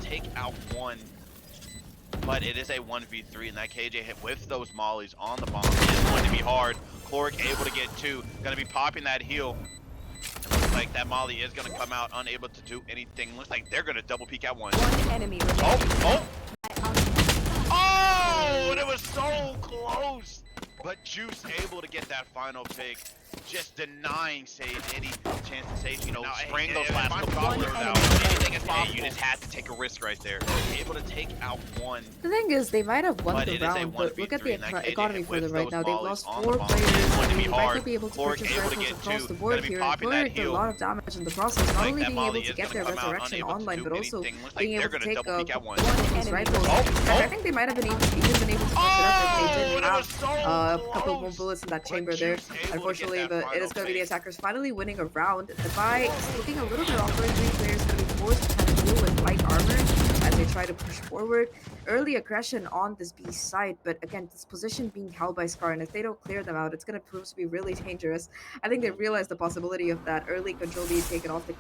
take out one, but it is a 1v3, and that KJ hit with those mollies on the bomb is going to be hard. Chloric able to get two, gonna be popping that heal. It looks like that molly is gonna come out unable to do anything. Looks like they're gonna double peek at one. One enemy remaining. Oh, it was so close. But Juice able to get that final pick, just denying Sage any chance to Sage, you know, spraying those last couple dollars out. Anything is possible. You just had to take a risk right there. Able to take out one. The thing is, they might have won the round, but look at the economy for them right now. They've lost 4 players. They might not be able to purchase rifles across the board here. Chloric did a lot of damage in the process, not only being able to get their resurrection online, but also being able to take one of these rifles. I think they might have even been able to pick it up if they didn't have a couple more bullets in that chamber there, unfortunately, but it is going to be the attackers finally winning a round. The buy is looking a little bit awkward. 3 players going to be forced to kind of deal with light armor as they try to push forward. Early aggression on this B side, but again, this position being held by Scar, and if they don't clear them out, it's going to prove to be really dangerous. I think they realize the possibility of that early control being taken off the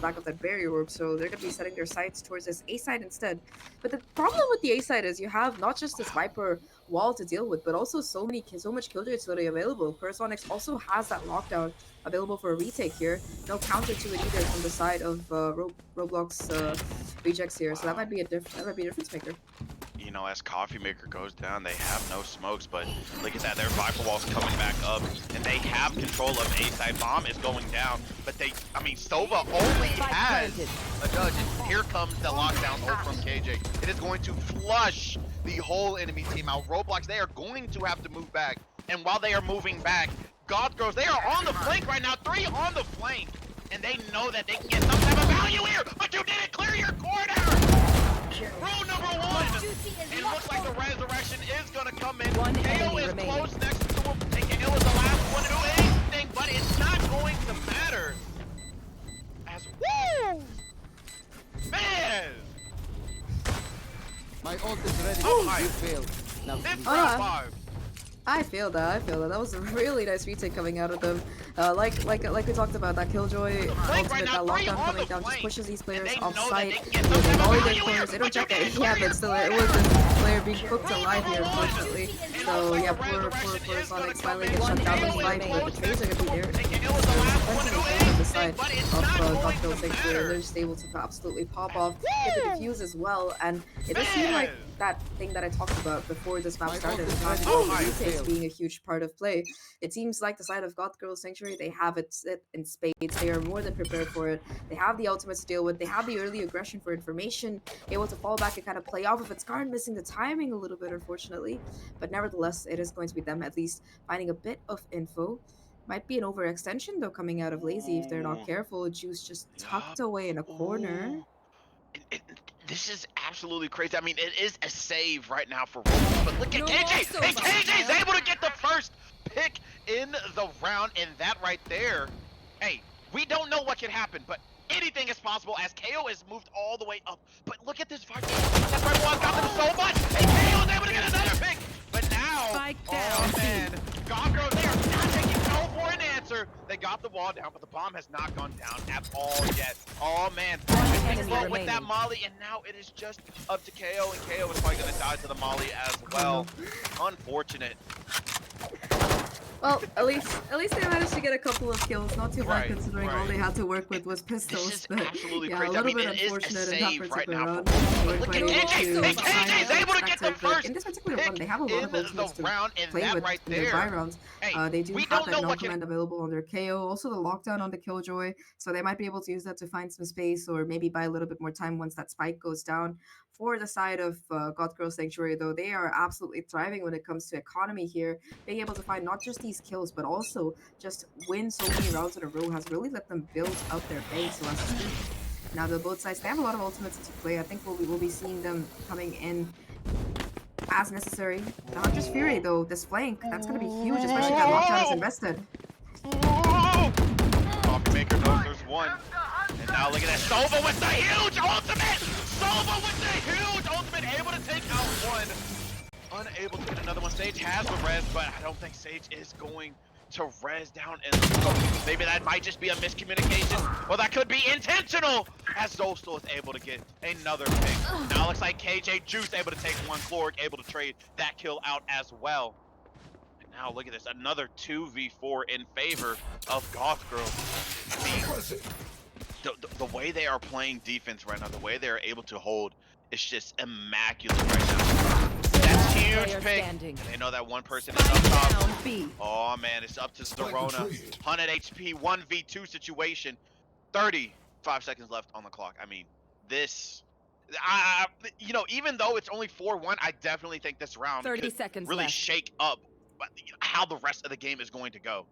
back of that barrier orb, so they're going to be setting their sights towards this A side instead. But the problem with the A side is you have not just this Viper wall to deal with, but also so much kill utility available. Cursonix also has that lockdown available for a retake here. No counter to it either from the side of Roblox rejects here, so that might be a difference maker. You know, as Coffee Maker goes down, they have no smokes, but look at that, their Viper wall's coming back up, and they have control of A-side. Bomb is going down, but Sova only has a judge, and here comes the lockdown ult from KJ. It is going to flush the whole enemy team out. Roblox, they are going to have to move back, and while they are moving back, Goth Girls, they are on the flank right now, 3 on the flank, and they know that they can get some type of value here, but you didn't clear your corner! Rule number 1! It looks like the resurrection is gonna come in. KO is close next to him, and KO is the last one to do anything, but it's not going to matter. As woo! Man! My ult is ready. Oh, You failed. Now this round 5. I feel that. That was a really nice retake coming out of them. Like we talked about, that Killjoy ultimate, that lockdown coming down just pushes these players off site. They volley their corners, they don't check it. Yeah, but still, it was a player being cooked alive here, unfortunately. So yeah, poor Sonic finally gets shut down the fight, but the trades are gonna be there. On the side of Goth Girls Sanctuary, and they're just able to absolutely pop off, get the defuse as well, and it does seem like that thing that I talked about before this map started, retakes being a huge part of play. It seems like the side of Goth Girls Sanctuary, they have it set in spades. They are more than prepared for it. They have the ultimates to deal with. They have the early aggression for information, able to fall back and kind of play off of it. Scar missing the timing a little bit, unfortunately, but nevertheless, it is going to be them at least finding a bit of info. Might be an overextension though coming out of Lazy if they're not careful. Juice just tucked away in a corner. This is absolutely crazy. I mean, it is a save right now for Roblox, but look at KJ! And KJ's able to get the first pick in the round, and that right there, hey, we don't know what can happen, but anything is possible as KO has moved all the way up. But look at this fight. That right one got them so much, and KO is able to get another pick. But now, oh man, Goth Girls, they are not taking no for an answer. They got the wall down, but the bomb has not gone down at all yet. Oh man, with that molly, and now it is just up to KO, and KO is probably gonna die to the molly as well. Unfortunate. Well, at least they managed to get a couple of kills. Not too bad considering all they had to work with was pistols. But yeah, a little bit unfortunate in that particular round. Look at KJ! KJ's able to get the first in this particular one, they have a lot of ultimates to play with right in their buy rounds. They do have that no command available on their KO. Also the lockdown on the Killjoy, so they might be able to use that to find some space or maybe buy a little bit more time once that spike goes down. For the side of Goth Girls Sanctuary, though, they are absolutely thriving when it comes to economy here. Being able to find not just these kills, but also just win so many rounds in a row has really let them build out their base, so as to speak. Now, the both sides, they have a lot of ultimates to play. I think we'll be seeing them coming in as necessary. The Hunter's Fury, though, this flank, that's going to be huge, especially that lockdown is invested. Coffee Maker knows there's one. And now look at that. Sova with the huge ultimate! Sova with the huge ultimate, able to take out one. Unable to get another one. Sage has the res, but I don't think Sage is going to res down and maybe that might just be a miscommunication, or that could be intentional, as Zolstal is able to get another pick. Now it looks like KJ Juice able to take one, Chloric able to trade that kill out as well. And now look at this, another 2v4 in favor of Goth Girl. I mean, the way they are playing defense right now, the way they are able to hold, is just immaculate right now. That's huge pick. And they know that one person is up top. Oh man, it's up to Zerona. 100 HP, 1v2 situation. 35 seconds left on the clock. I mean, this, you know, even though it's only 4-1, I definitely think this round could really shake up how the rest of the game is going to go.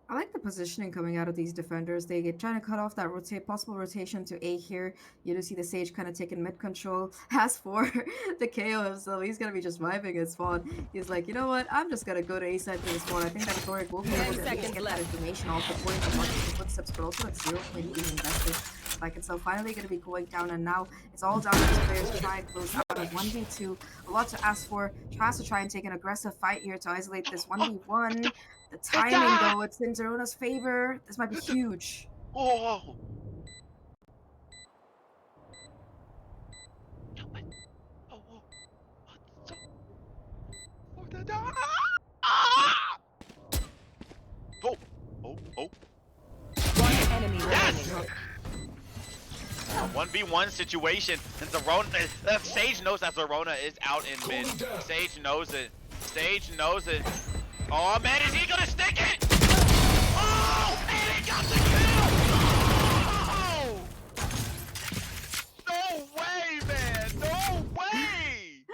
I like the positioning coming out of these defenders. They get trying to cut off that possible rotation to A here. You do see the Sage kind of taking mid control. As for the KO himself, he's gonna be just vibing at spawn. He's like, you know what? I'm just gonna go to A side for the spawn. I think that Chloric will be able to get that information off the point of marking the footsteps, but also at 0.8 invested. Like it's so finally gonna be going down, and now it's all down to these players to try and close out a 1v2. A lot to ask for. Tries to try and take an aggressive fight here to isolate this 1v1. The timing, though, it's in Zerona's favor. This might be huge. Oh! Oh! One enemy yes! A 1v1 situation, and Zerona, Sage knows that Zerona is out in mid. Sage knows it. Sage knows it. Oh man, is he gonna stick it? Oh, and he got the kill! No way, man! No way!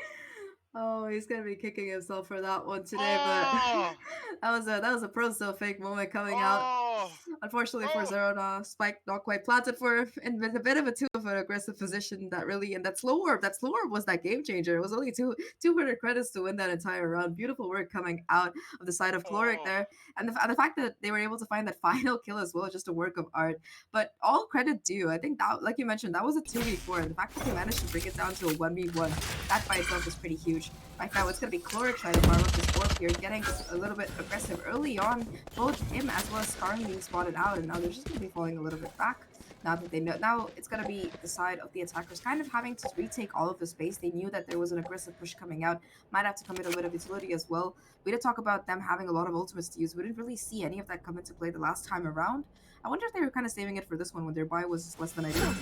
Oh, he's gonna be kicking himself for that one today, but that was a pro still fake moment coming out. Unfortunately for Zerona, Spike not quite planted for him, and with a bit of a an aggressive position that really, and that slow orb was that game changer. It was only 200 credits to win that entire round. Beautiful work coming out of the side of Chloric there, and the fact that they were able to find that final kill as well, just a work of art. But all credit due. I think that, like you mentioned, that was a 2v4, and the fact that they managed to bring it down to a 1v1, that by itself is pretty huge. Right now, it's going to be Chloric trying to farm up this orb here, getting a little bit aggressive early on. Both him as well as Skarn being spotted out, and now they're just going to be falling a little bit back. Now that they know, now it's going to be the side of the attackers kind of having to retake all of the space. They knew that there was an aggressive push coming out. Might have to commit a bit of utility as well. We did talk about them having a lot of ultimates to use. We didn't really see any of that come into play the last time around. I wonder if they were kind of saving it for this one when their buy was less than ideal.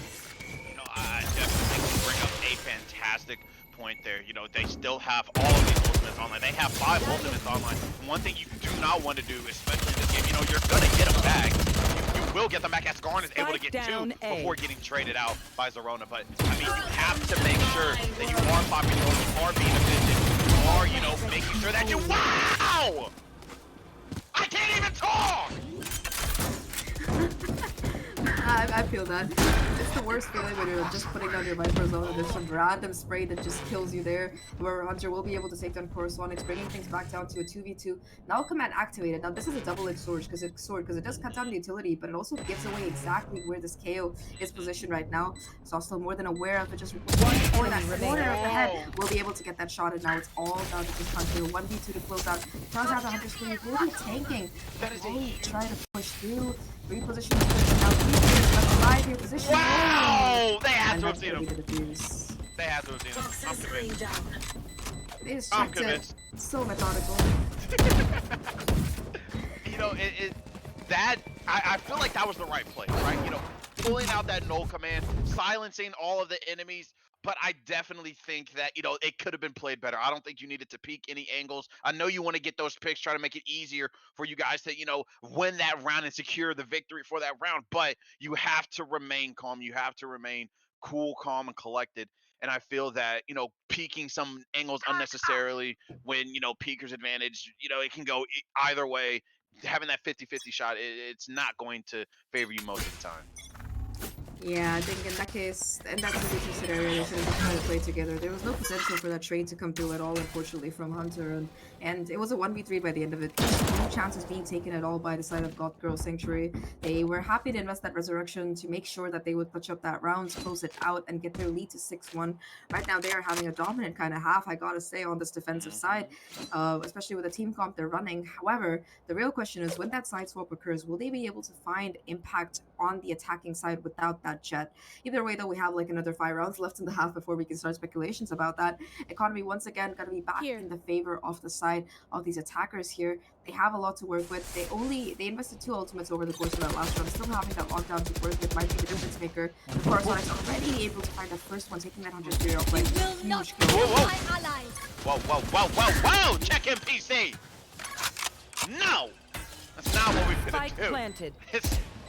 You know, I definitely think you bring up a fantastic point there. You know, they still have all of these ultimates online. They have 5 ultimates online. One thing you do not want to do, especially in this game, you know, you're going to get them back. You will get them back, as Skarn is able to get 2 before getting traded out by Zerona. But, I mean, you have to make sure that you are popular, you are being efficient, you are, you know, making sure that you... Wow! I can't even talk! I feel that. It's the worst feeling when you're just putting down your Viper Zone and there's some random spray that just kills you there, where Hunter will be able to take down Coruscant, bringing things back down to a 2v2. Now command activated. Now this is a double-edged sword because it does cut down the utility, but it also gives away exactly where this KO is positioned right now. It's also more than aware of it. Just one that corner of the head will be able to get that shot, and now it's all down to this Hunter. 1v2 to close out. Turns out the Hunter screen will be tanking. Try to push through. Reposition the position now. 3 players left alive here. Position. Wow! They had to have seen him. They had to have seen him. I'm convinced. So methodical. You know, I feel like that was the right play, right? You know, pulling out that null command, silencing all of the enemies. But I definitely think that, you know, it could have been played better. I don't think you needed to peek any angles. I know you want to get those picks, try to make it easier for you guys to, you know, win that round and secure the victory for that round. But you have to remain calm. You have to remain cool, calm, and collected. And I feel that, you know, peeking some angles unnecessarily when, you know, peeker's advantage, you know, it can go either way. Having that 50-50 shot, it's not going to favor you most of the time. Yeah, I think in that case, in that situation scenario, they should have tried to play together. There was no potential for that trade to come through at all, unfortunately, from Hunter, and it was a 1v3 by the end of it. No chances being taken at all by the side of God Girl Sanctuary. They were happy to invest that resurrection to make sure that they would clutch up that round, close it out, and get their lead to 6-1. Right now, they are having a dominant kind of half, I gotta say, on this defensive side, especially with the team comp they're running. However, the real question is when that side swap occurs, will they be able to find impact on the attacking side without that jet? Either way, though, we have like another 5 rounds left in the half before we can start speculations about that. Economy once again gonna be back in the favor of the side of these attackers here. They have a lot to work with. They invested 2 ultimates over the course of that last round. Still having that lockdown to work with might be the difference maker. The Coruscant's already able to find that first one, taking that 100 off like huge kill. Whoa, whoa, whoa, whoa, whoa! Check in PC! No! That's not what we've been do. Planted.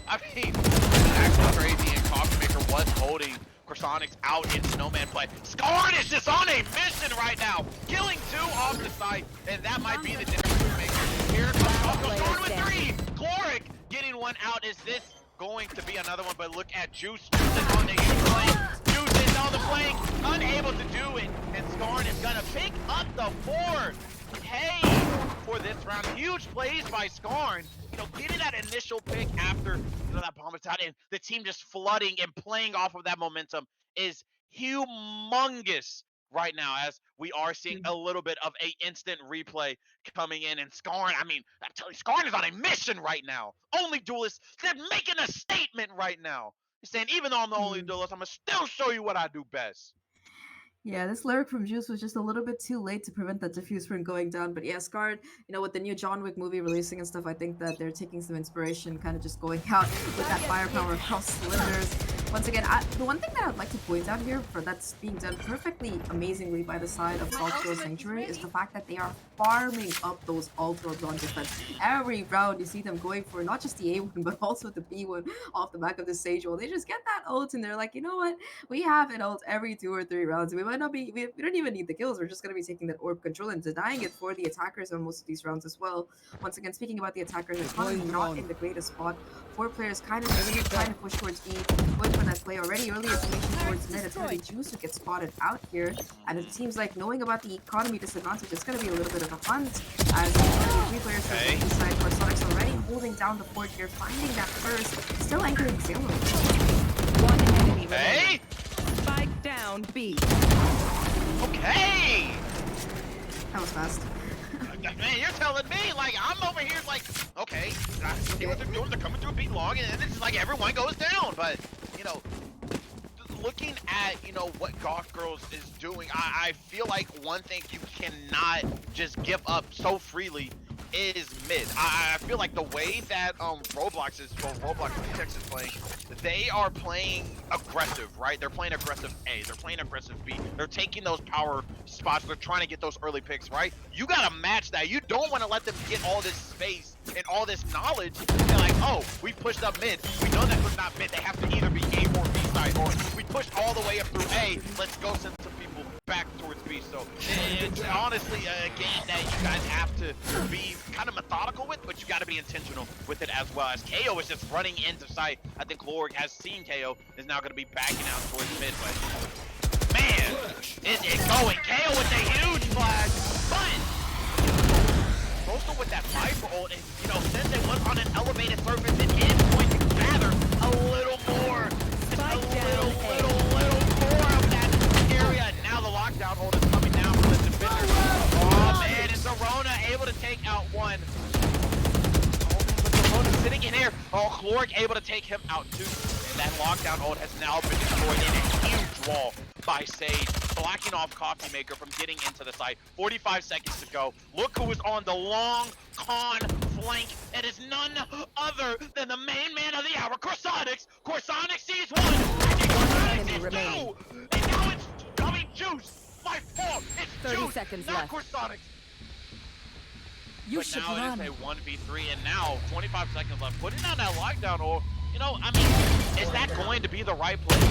I mean, actually crazy, and Coffee Maker was holding Corsonics out in snowman play. Scorn is just on a mission right now, killing 2 off the site, and that might be the difference maker. Here comes Scorn with 3. Chloric getting 1 out. Is this going to be another one? But look at Juice. Juice is on the flank. Juice is on the flank, unable to do it, and Scorn is gonna pick up the 4. Hey, for this round, huge plays by Scorn. You know, getting that initial pick after that bomb attack, and the team just flooding and playing off of that momentum is humongous right now, as we are seeing a little bit of a instant replay coming in. And Scorn, I mean, I'm telling you, Scorn is on a mission right now. Only duelist, they're making a statement right now. He's saying, even though I'm the only duelist, I'm gonna still show you what I do best. Yeah, this lyric from Juice was just a little bit too late to prevent that diffuse from going down. But yeah, Scarred, with the new John Wick movie releasing and stuff, I think that they're taking some inspiration, kind of just going out with that firepower across cylinders. Once again, the one thing that I'd like to point out here that's being done perfectly amazingly by the side of Cultural Sanctuary is the fact that they are farming up those ult orbs on defense. Every round you see them going for not just the A1 but also the B1 off the back of the Sage wall. They just get that ult and they're like, you know what? We have an ult every 2 or 3 rounds. We might not be, we don't even need the kills. We're just going to be taking that orb control and denying it for the attackers on most of these rounds as well. Once again, speaking about the attackers, they're not in the greatest spot. 4 players kind of trying to push towards B, going for that play already. Early information towards mid. It's going to be Juice who gets spotted out here. And it seems like knowing about the economy disadvantage, it's going to be a little bit of a hunt. As 3 players from the side, Corsonics already holding down the fort here, finding that first, still anchoring Sailor. 1 enemy remaining. Spike down B. Okay! That was fast. Man, you're telling me, like, I'm over here, like, okay, I see what they're doing, they're coming through a beat long, and it's like everyone goes down, but, looking at, what Goth Girls is doing, I feel like one thing you cannot just give up so freely is mid. I feel like the way that Roblox Texas is playing, they are playing aggressive, right? They're playing aggressive A, they're playing aggressive B. They're taking those power spots, they're trying to get those early picks, right? You gotta match that. You don't want to let them get all this space and all this knowledge. They're like, oh, we pushed up mid. We know that was not mid. They have to either be A or B side, or we pushed all the way up through A. Let's go send some people back towards B. So it's honestly a game that you guys have to be kind of methodical with, but you got to be intentional with it as well. As KO is just running into sight. I think Lorg has seen KO, is now going to be backing out towards mid, but man, is it going? KO with a huge flag, but also with that Viper ult, and since it was on an elevated surface, it is going to gather a little more, little more of that area. Now the lockdown ult is coming down from the defender. Oh man, is Arona able to take out one? Sitting in here. Oh, Chloric able to take him out too. And that lockdown ult has now been destroyed in a huge wall by Sage, blocking off Coffee Maker from getting into the site. 45 seconds to go. Look who is on the long con flank. It is none other than the main man of the hour, Corsonics. Corsonics sees one. Corsonics sees 2. And now it's coming Juice. My fault. It's 30 Juice, seconds not left. Corsonics. You but should now run. it is a 1v3, and now 25 seconds left. Putting down that lockdown, or I mean, is that going to be the right play? 1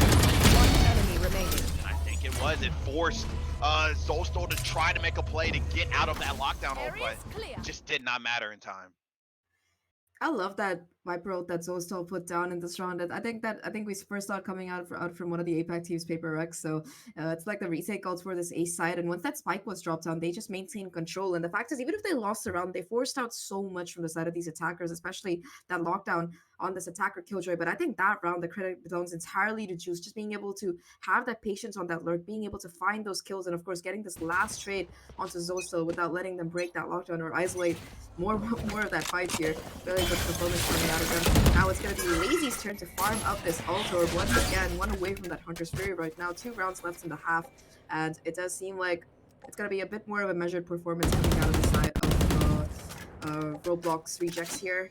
enemy remaining. I think it was. It forced Zolstol to try to make a play to get out of that lockdown hold, but just did not matter in time. I love that Viper ult that Zostal put down in this round. I think we first saw it coming out from one of the APAC teams, Paper X. So it's like the retake ults for this A side, and once that spike was dropped down, they just maintained control. And the fact is, even if they lost the round, they forced out so much from the side of these attackers, especially that lockdown on this attacker Killjoy. But I think that round, the credit belongs entirely to Juice, just being able to have that patience on that lurk, being able to find those kills, and of course getting this last trade onto Zostal without letting them break that lockdown or isolate more of that fight here. Really good performance coming out of them. Now it's going to be Lazy's turn to farm up this ult orb once again, one away from that Hunter's Fury right now. 2 rounds left in the half, and it does seem like it's going to be a bit more of a measured performance coming out of the side of Roblox rejects here.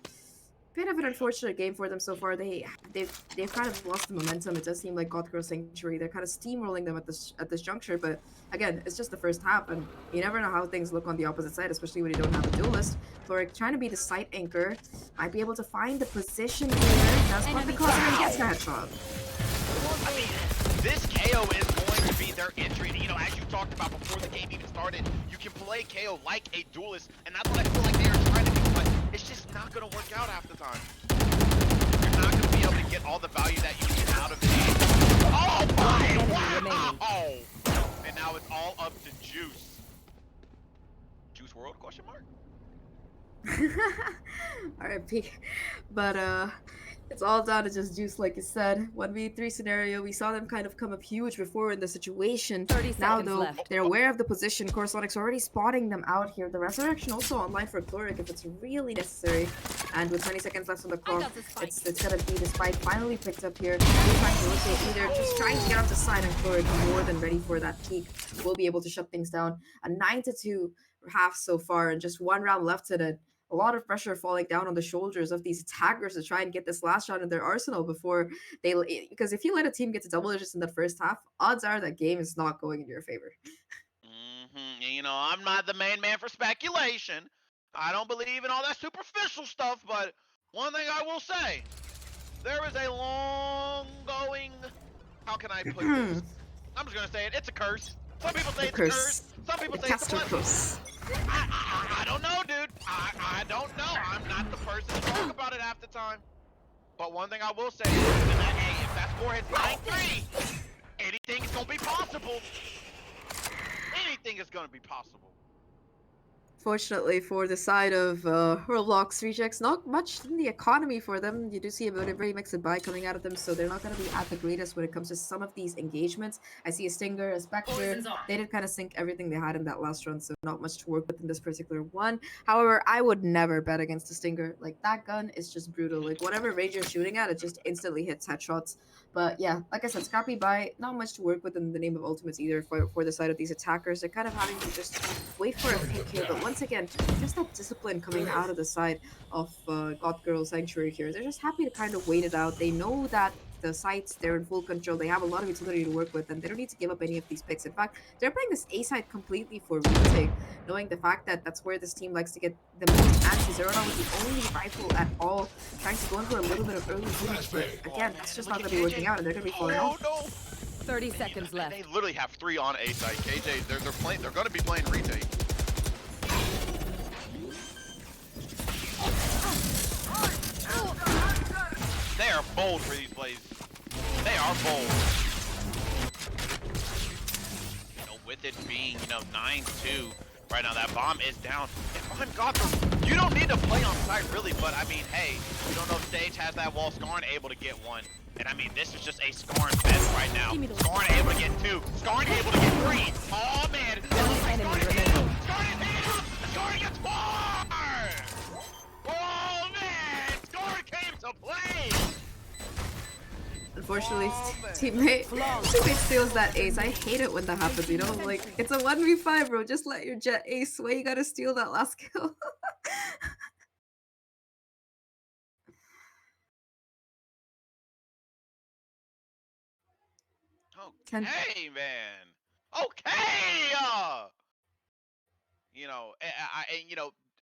Bit of an unfortunate game for them so far. They've kind of lost the momentum. It does seem like Goth Girl Sanctuary, they're kind of steamrolling them at this juncture. But again, it's just the first half, and you never know how things look on the opposite side, especially when you don't have a duelist. Floric trying to be the site anchor, might be able to find the position here. Does put the crosshair and gets the headshot. I mean, this KO is going to be their entry. You know, as you talked about before the game even started, you can play KO like a duelist, and that's what I feel like they are trying to do. But it's just not going to work out half the time. You're not going to be able to get all the value that you get out of the game. Oh my! Wow! And now it's all up to Juice. Juice World? Question mark. RIP. But it's all down to just Juice, like you said. 1v3 scenario. We saw them kind of come up huge before in the situation. 30 now seconds though, left. they're aware of the position. Corsonic's already spotting them out here. The resurrection also online for Chloric if it's really necessary. And with 20 seconds left on the clock, it's gonna be the spike finally picked up here. He's trying to rotate either, just trying to get onto side, and Chloric more than ready for that peak. Will be able to shut things down. A 9-2 half so far, and just 1 round left in it. A lot of pressure falling down on the shoulders of these attackers to try and get this last shot in their arsenal before they, because if you let a team get to double digits in the first half, odds are that game is not going in your favor. You know, I'm not the main man for speculation. I don't believe in all that superficial stuff, but one thing I will say, there is a long going, how can I put this? I'm just gonna say it, it's a curse. Some people say it's a curse. Some people say it's a blessing. I don't know, dude. I don't know. I'm not the person to talk about it half the time. But one thing I will say is that, hey, if that score hits 9-3, anything is going to be possible. Anything is going to be possible. Fortunately for the side of Roblox rejects, not much in the economy for them. You do see a very mixed buy coming out of them, so they're not going to be at the greatest when it comes to some of these engagements. I see a Stinger, a Spectre. They did kind of sink everything they had in that last run, so not much to work with in this particular one. However, I would never bet against a Stinger. Like, that gun is just brutal. Like, whatever range you're shooting at, it just instantly hits headshots. But yeah, like I said, scrappy buy, not much to work with in the name of ultimates either for the side of these attackers. They're kind of having to just wait for a few kills, but once again, just that discipline coming out of the side of Goth Girl Sanctuary here. They're just happy to kind of wait it out. They know that the sites, they're in full control. They have a lot of utility to work with, and they don't need to give up any of these picks. In fact, they're playing this A side completely for retake, knowing the fact that that's where this team likes to get the most answers. Zero was the only rifle at all, trying to go in for a little bit of early damage, but again, that's just not going to be working out, and they're going to be falling off. 30 seconds left. They literally have 3 on A side. KJ, they're playing. They're going to be playing retake. They are bold for these plays. They are bold. You know, with it being, 9-2 right now, that bomb is down. If I'm Gotham, you don't need to play on site really, but I mean, hey, you don't know if Stage has that wall. Skarn able to get 1. And I mean, this is just a Skarn fest right now. Skarn able to get 2. Skarn able to get 3. Oh man. Skarn gets 4! Oh man! Skarn came to play! Unfortunately, teammate steals that ace. I hate it when that happens, you know? Like, it's a 1v5, bro. Just let your jet ace. Why you gotta steal that last kill? Okay, man. Okay!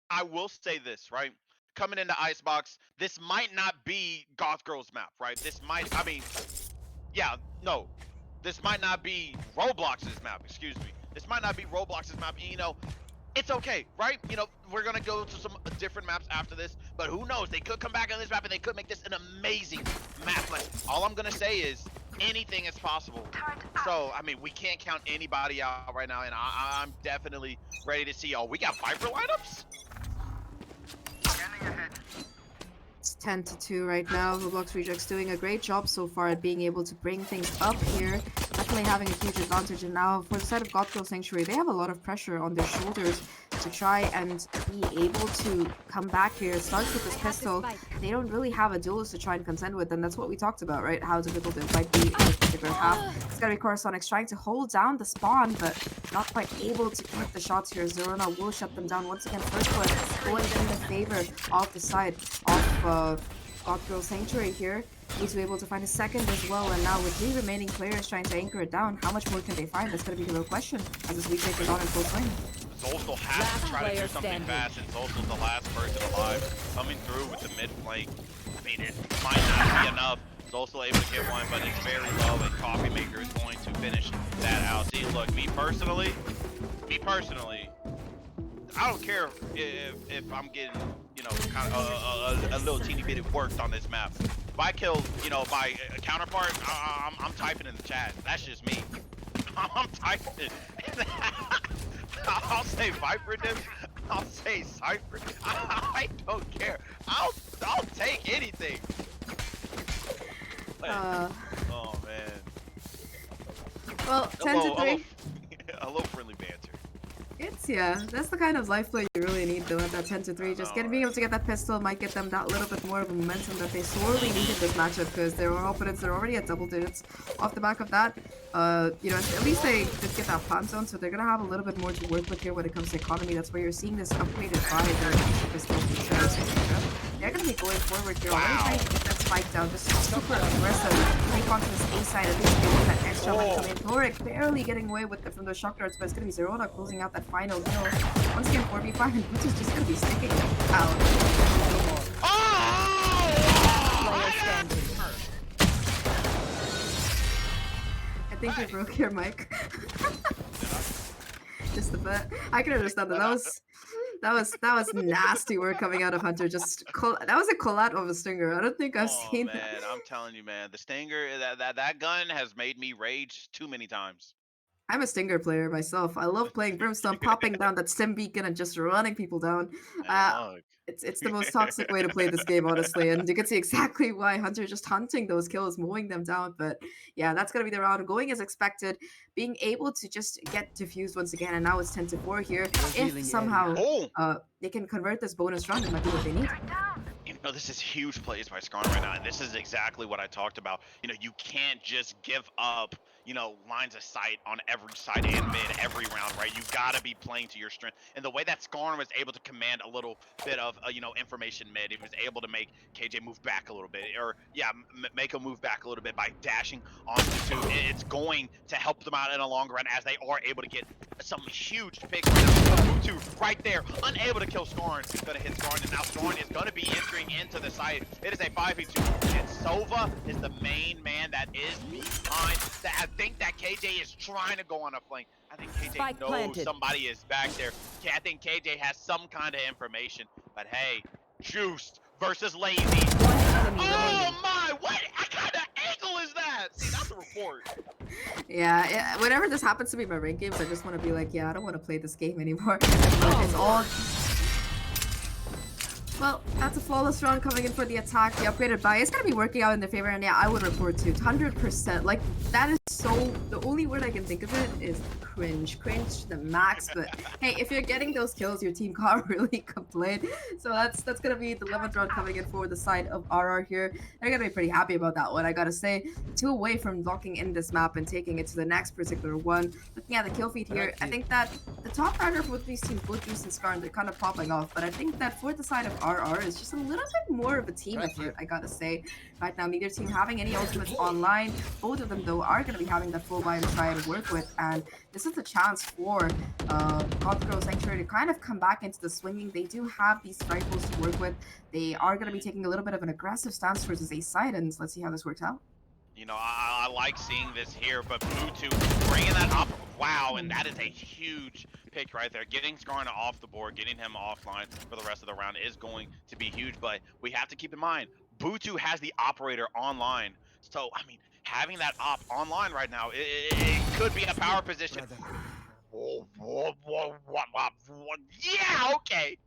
I will say this, right? Coming into Icebox, this might not be Goth Girl's map, right? This might not be Roblox's map, excuse me. This might not be Roblox's map. it's okay, right? You know, we're gonna go to some different maps after this, but who knows? They could come back on this map and they could make this an amazing map. Like, all I'm gonna say is anything is possible. So, I mean, we can't count anybody out right now, and I'm definitely ready to see. Oh, we got Viper lineups? It's 10-2 right now. Roblox Rejects doing a great job so far at being able to bring things up here. Definitely having a huge advantage. And now for the side of Goth Sanctuary, they have a lot of pressure on their shoulders to try and be able to come back here. It starts with this pistol. They don't really have a duelist to try and contend with, and that's what we talked about, right? How difficult it might be in this particular half. It's gonna be Coruscantix trying to hold down the spawn, but not quite able to keep the shots here. Zerona will shut them down once again. First blood going in the favor of the side of Goth Sanctuary here. Needs to be able to find a second as well, and now with 3 remaining players trying to anchor it down, how much more can they find? That's going to be the real question as this retake is on in full swing. Zolstal has to try to do something fast, and Zolstal's the last person alive. Coming through with the mid flank. I mean, it might not be enough. Zolstal able to get one, but it's very low, and Coffee Maker is going to finish that out. See, look, me personally, I don't care if I'm getting, you know, kind of a little teeny bit worked on this map. If I kill, you know, my counterpart, I'm typing in the chat. That's just me. I'm typing. I'll say Viper Dips. I'll say Cypher. I don't care. I'll take anything. Oh man. Well, 10-3. A little friendly banter. Yeah, that's the kind of life play you really need though at that 10-3. Just being able to get that pistol might get them that little bit more of a momentum that they sorely needed this matchup, because their opponents are already at double digits off the back of that. You know, at least they did get that plant zone, so they're gonna have a little bit more to work with here when it comes to economy. That's where you're seeing this upgraded by their pistol for sure. So they're gonna be going forward here, already trying to get that spike down, just super aggressive. Take onto this A side, at least get that extra momentum in. Lorik barely getting away with it from those shock darts, but it's gonna be Zerona closing out that final kill. Once again, 4v5, and Boots is just gonna be sticking out. I think you broke your mic. Just a bit. I can understand that. That was nasty work coming out of Hunter. That was a collab of a stinger. I don't think I've seen that. I'm telling you, man, the stinger, that gun has made me rage too many times. I'm a stinger player myself. I love playing Brimstone, popping down that stim beacon and just running people down. It's the most toxic way to play this game, honestly, and you can see exactly why Hunter just hunting those kills, mowing them down. But yeah, that's gonna be the round going as expected. Being able to just get diffused once again, and now it's 10-4 here. If somehow they can convert this bonus round, it might be what they need. You know, this is huge plays by Skarn right now, and this is exactly what I talked about. You know, you can't just give up, you know, lines of sight on every side and mid every round, right? You gotta be playing to your strength. And the way that Skarn was able to command a little bit of, you know, information mid, he was able to make KJ move back a little bit, or yeah, make him move back a little bit by dashing onto two. It's going to help them out in the long run as they are able to get some huge picks. Two right there, unable to kill Skarn. He's gonna hit Skarn, and now Skarn is gonna be entering into the site. It is a 5v2, and Sova is the main man that is behind. I think that KJ is trying to go on a flank. I think KJ knows somebody is back there. I think KJ has some kind of information. But hey, Juiced versus Lazy. Oh my, what kind of angle is that? See, that's a report. Yeah, whenever this happens to me in my ranked games, I just want to be like, yeah, I don't want to play this game anymore. It's all... Well, that's a flawless round coming in for the attack. The upgraded buy is going to be working out in their favor, and yeah, I would report too. 100%. Like, that is so... The only word I can think of it is cringe. Cringe to the max, but hey, if you're getting those kills, your team can't really complain. So that's going to be the 11th round coming in for the side of RR here. They're going to be pretty happy about that one, I gotta say. 2 away from locking in this map and taking it to the next particular one. Looking at the kill feed here, I think that the top runner for both these teams, both Juice and Skarn, they're kind of popping off, but I think that for the side of RR is just a little bit more of a team effort, I gotta say. Right now, neither team having any ultimates online. Both of them, though, are going to be having that full buy to try and work with, and this is the chance for Goth Sanctuary to kind of come back into the swinging. They do have these rifles to work with. They are going to be taking a little bit of an aggressive stance towards this A side, and let's see how this works out. You know, I like seeing this here, but Bluetooth bringing that up. Wow, and that is a huge pick right there. Getting Skarna off the board, getting him offline for the rest of the round is going to be huge, but we have to keep in mind, Butu has the operator online. So, I mean, having that op online right now, it could be a power position. Whoa, whoa, whoa, what? Yeah, okay.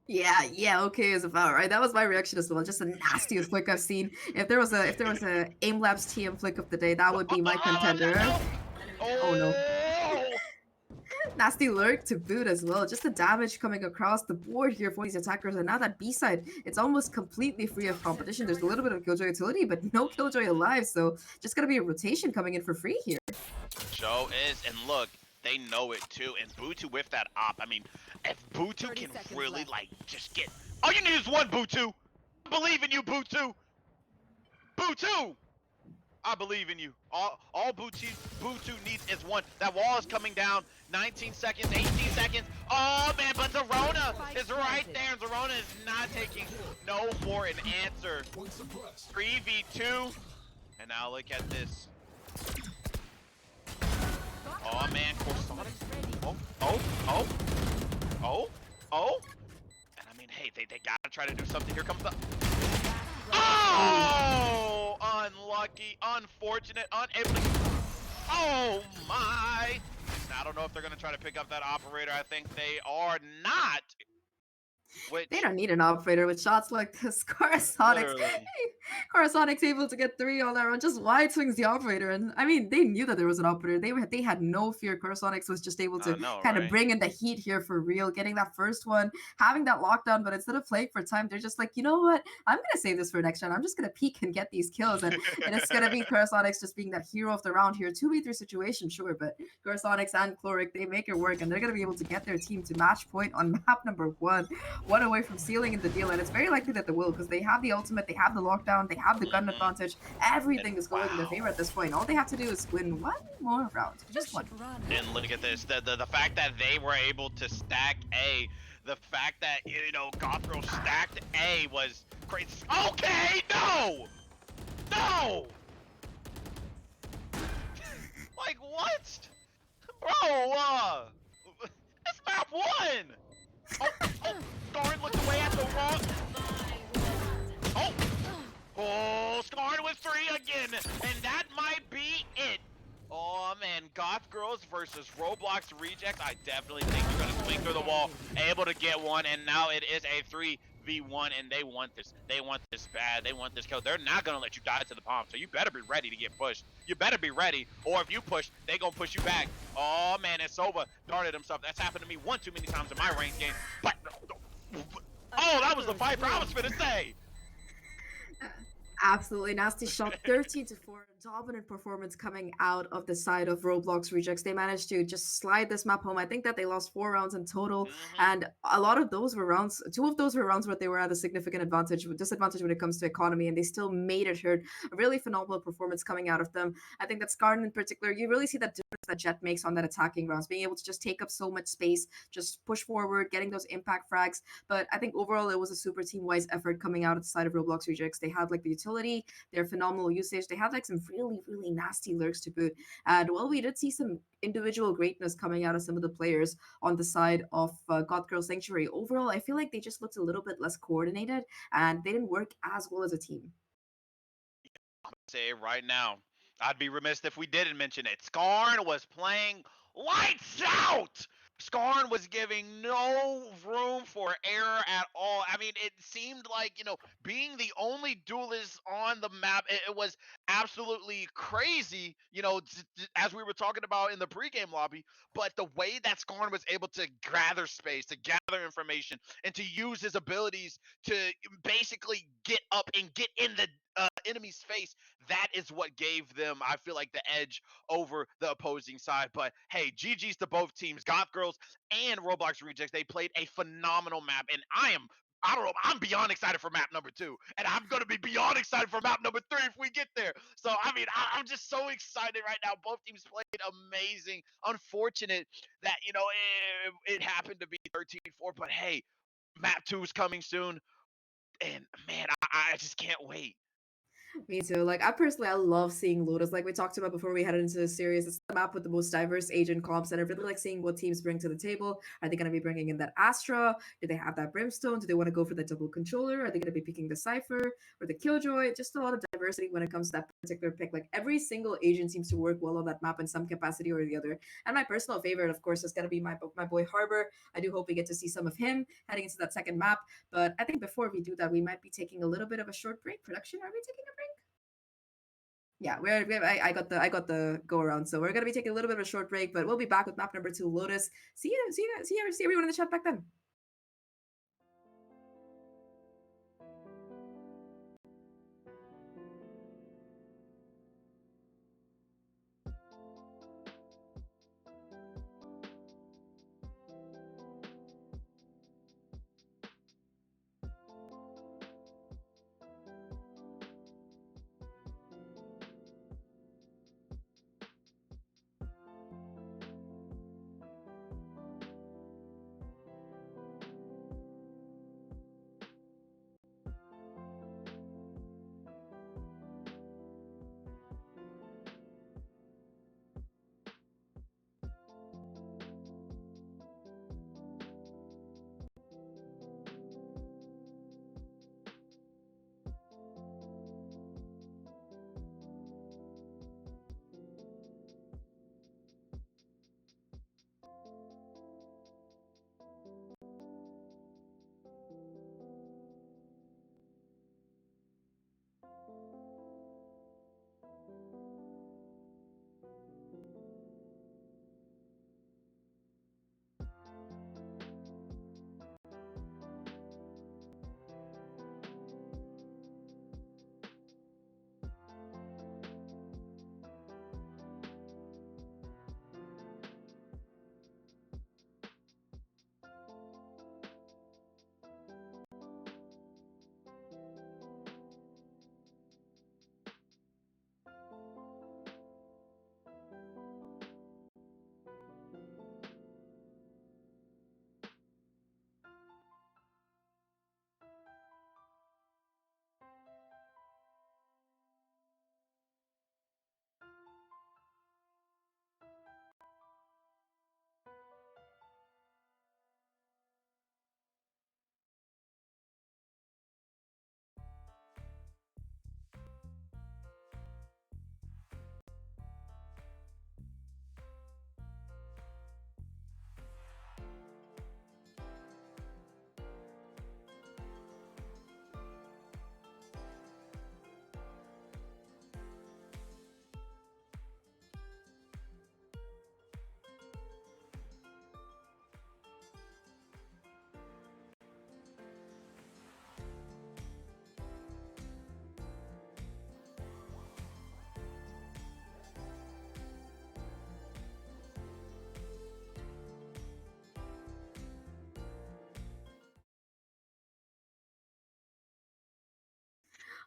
Yeah, okay is about right. That was my reaction as well. Just the nastiest flick I've seen. If there was a Aim Labs TM flick of the day, that would be my contender. No. Oh no. Oh. Nasty lurk to boot as well. Just the damage coming across the board here for these attackers. And now that B side, it's almost completely free of competition. There's a little bit of Killjoy utility, but no Killjoy alive. So just gonna be a rotation coming in for free here. Show is, and look, they know it too. And Butu with that op, I mean, if Butu can really left. like just get, all you need is one Butu. I believe in you, Butu. Butu. I believe in you. All Butu needs is one. That wall is coming down. 19 seconds, 18 seconds. Oh man, but Zerona is right there. Zerona is not taking no for an answer. 3v2. And now look at this. Oh man, Corsonic. Oh. And I mean, hey, they gotta try to do something. Here comes the. Oh! Unlucky, unfortunate, unable to. Oh my! Now, I don't know if they're gonna try to pick up that operator. I think they are not. Which, they don't need an operator with shots like this. Corsonics, Corsonics able to get 3 on that run, just wide swings the operator. And I mean, they knew that there was an operator. They had no fear. Corsonics was just able to kind of bring in the heat here for real, getting that first one, having that lockdown. But instead of playing for time, they're just like, you know what? I'm gonna save this for next round. I'm just gonna peek and get these kills, and it's gonna be Corsonics just being that hero of the round here. 2v3 situation, sure, but Corsonics and Chloric, they make it work, and they're gonna be able to get their team to match point on map number 1. One away from sealing in the deal, and it's very likely that they will, because they have the ultimate, they have the lockdown, they have the gun advantage. Everything is going in their favor at this point. All they have to do is win one more round, just one. And look at this, the fact that they were able to stack A, the fact that, you know, Goth Girl stacked A was crazy. Okay, no! Like, what? Bro, this map won! Oh, Skarn looked away at the wrong. Oh, Skarn with 3 again, and that might be it. Oh man, Goth Girls versus Roblox Rejects. I definitely think they're gonna swing through the wall, able to get one, and now it is a 3v1, and they want this. They want this bad. They want this kill. They're not gonna let you die to the bomb, so you better be ready to get pushed. You better be ready, or if you push, they gonna push you back. Oh man, and Sova darted himself. That's happened to me one too many times in my ranked game. But oh, that was the Viper I was finna say. Absolutely nasty shot. 13-4. Dominant performance coming out of the side of Roblox Rejects. They managed to just slide this map home. I think that they lost 4 rounds in total, and a lot of those were rounds. 2 of those were rounds where they were at a significant disadvantage when it comes to economy, and they still made it hurt. A really phenomenal performance coming out of them. I think that Skarn in particular, you really see that difference that Jet makes on that attacking rounds, being able to just take up so much space, just push forward, getting those impact frags. But I think overall it was a super team-wise effort coming out of the side of Roblox Rejects. They had like the utility, their phenomenal usage. They had like some really nasty lurks to boot. And well, we did see some individual greatness coming out of some of the players on the side of Goth Girl Sanctuary. Overall, I feel like they just looked a little bit less coordinated, and they didn't work as well as a team. I'm gonna say it right now. I'd be remiss if we didn't mention it. Skarn was playing lights out! Skarn was giving no room for error at all. I mean, it seemed like, you know, being the only duelist on the map, it was absolutely crazy, you know, as we were talking about in the pregame lobby. But the way that Skarn was able to gather space, to gather information, and to use his abilities to basically get up and get in the enemy's face, that is what gave them, I feel like, the edge over the opposing side. But hey, GG's to both teams, Goth Girls and Roblox Rejects. They played a phenomenal map, and I don't know, I'm beyond excited for map number 2, and I'm going to be beyond excited for map number 3 if we get there. So, I mean, I'm just so excited right now. Both teams played amazing. Unfortunate that, you know, it happened to be 13-4, but hey, map 2 is coming soon, and man, I just can't wait. Me too. Like I love seeing Lotus. Like we talked about before we headed into the series, it's the map with the most diverse agent comps, and I really like seeing what teams bring to the table. Are they going to be bringing in that Astra? Do they have that Brimstone? Do they want to go for the double controller? Are they going to be picking the Cipher or the Killjoy? Just a lot of diversity when it comes to that particular pick. Like every single agent seems to work well on that map in some capacity or the other. And my personal favorite, of course, is going to be my boy Harbor. I do hope we get to see some of him heading into that second map. But I think before we do that, we might be taking a little bit of a short break. Production, are we taking a break? Yeah, I got the go around, so we're gonna be taking a little bit of a short break, but we'll be back with map number 2, Lotus. See everyone in the chat back then.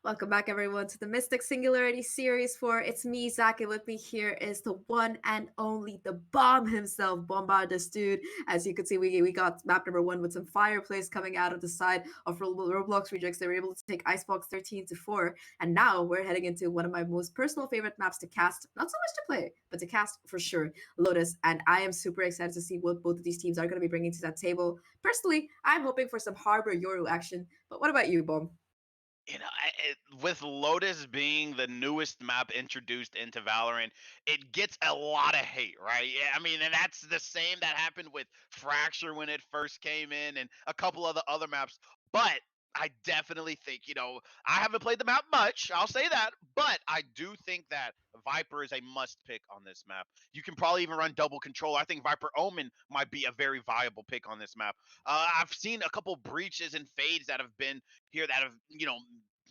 Welcome back, everyone, to the Mystic Singularity Series 4. It's me, Zach, and with me here is the one and only, the bomb himself, Bombardus Dude. As you can see, we got map number 1 with some fireplace coming out of the side of Roblox Rejects. They were able to take Icebox 13 to 4, and now we're heading into one of my most personal favorite maps to cast. Not so much to play, but to cast for sure, Lotus. And I am super excited to see what both of these teams are going to be bringing to that table. Personally, I'm hoping for some Harbor Yoru action, but what about you, Bomb? With Lotus being the newest map introduced into Valorant, it gets a lot of hate, right? Yeah, I mean, and that's the same that happened with Fracture when it first came in, and a couple of the other maps. But I definitely think, I haven't played the map much, I'll say that, but I do think that Viper is a must pick on this map. You can probably even run double control. I think Viper Omen might be a very viable pick on this map. I've seen a couple breaches and fades that have been here that have,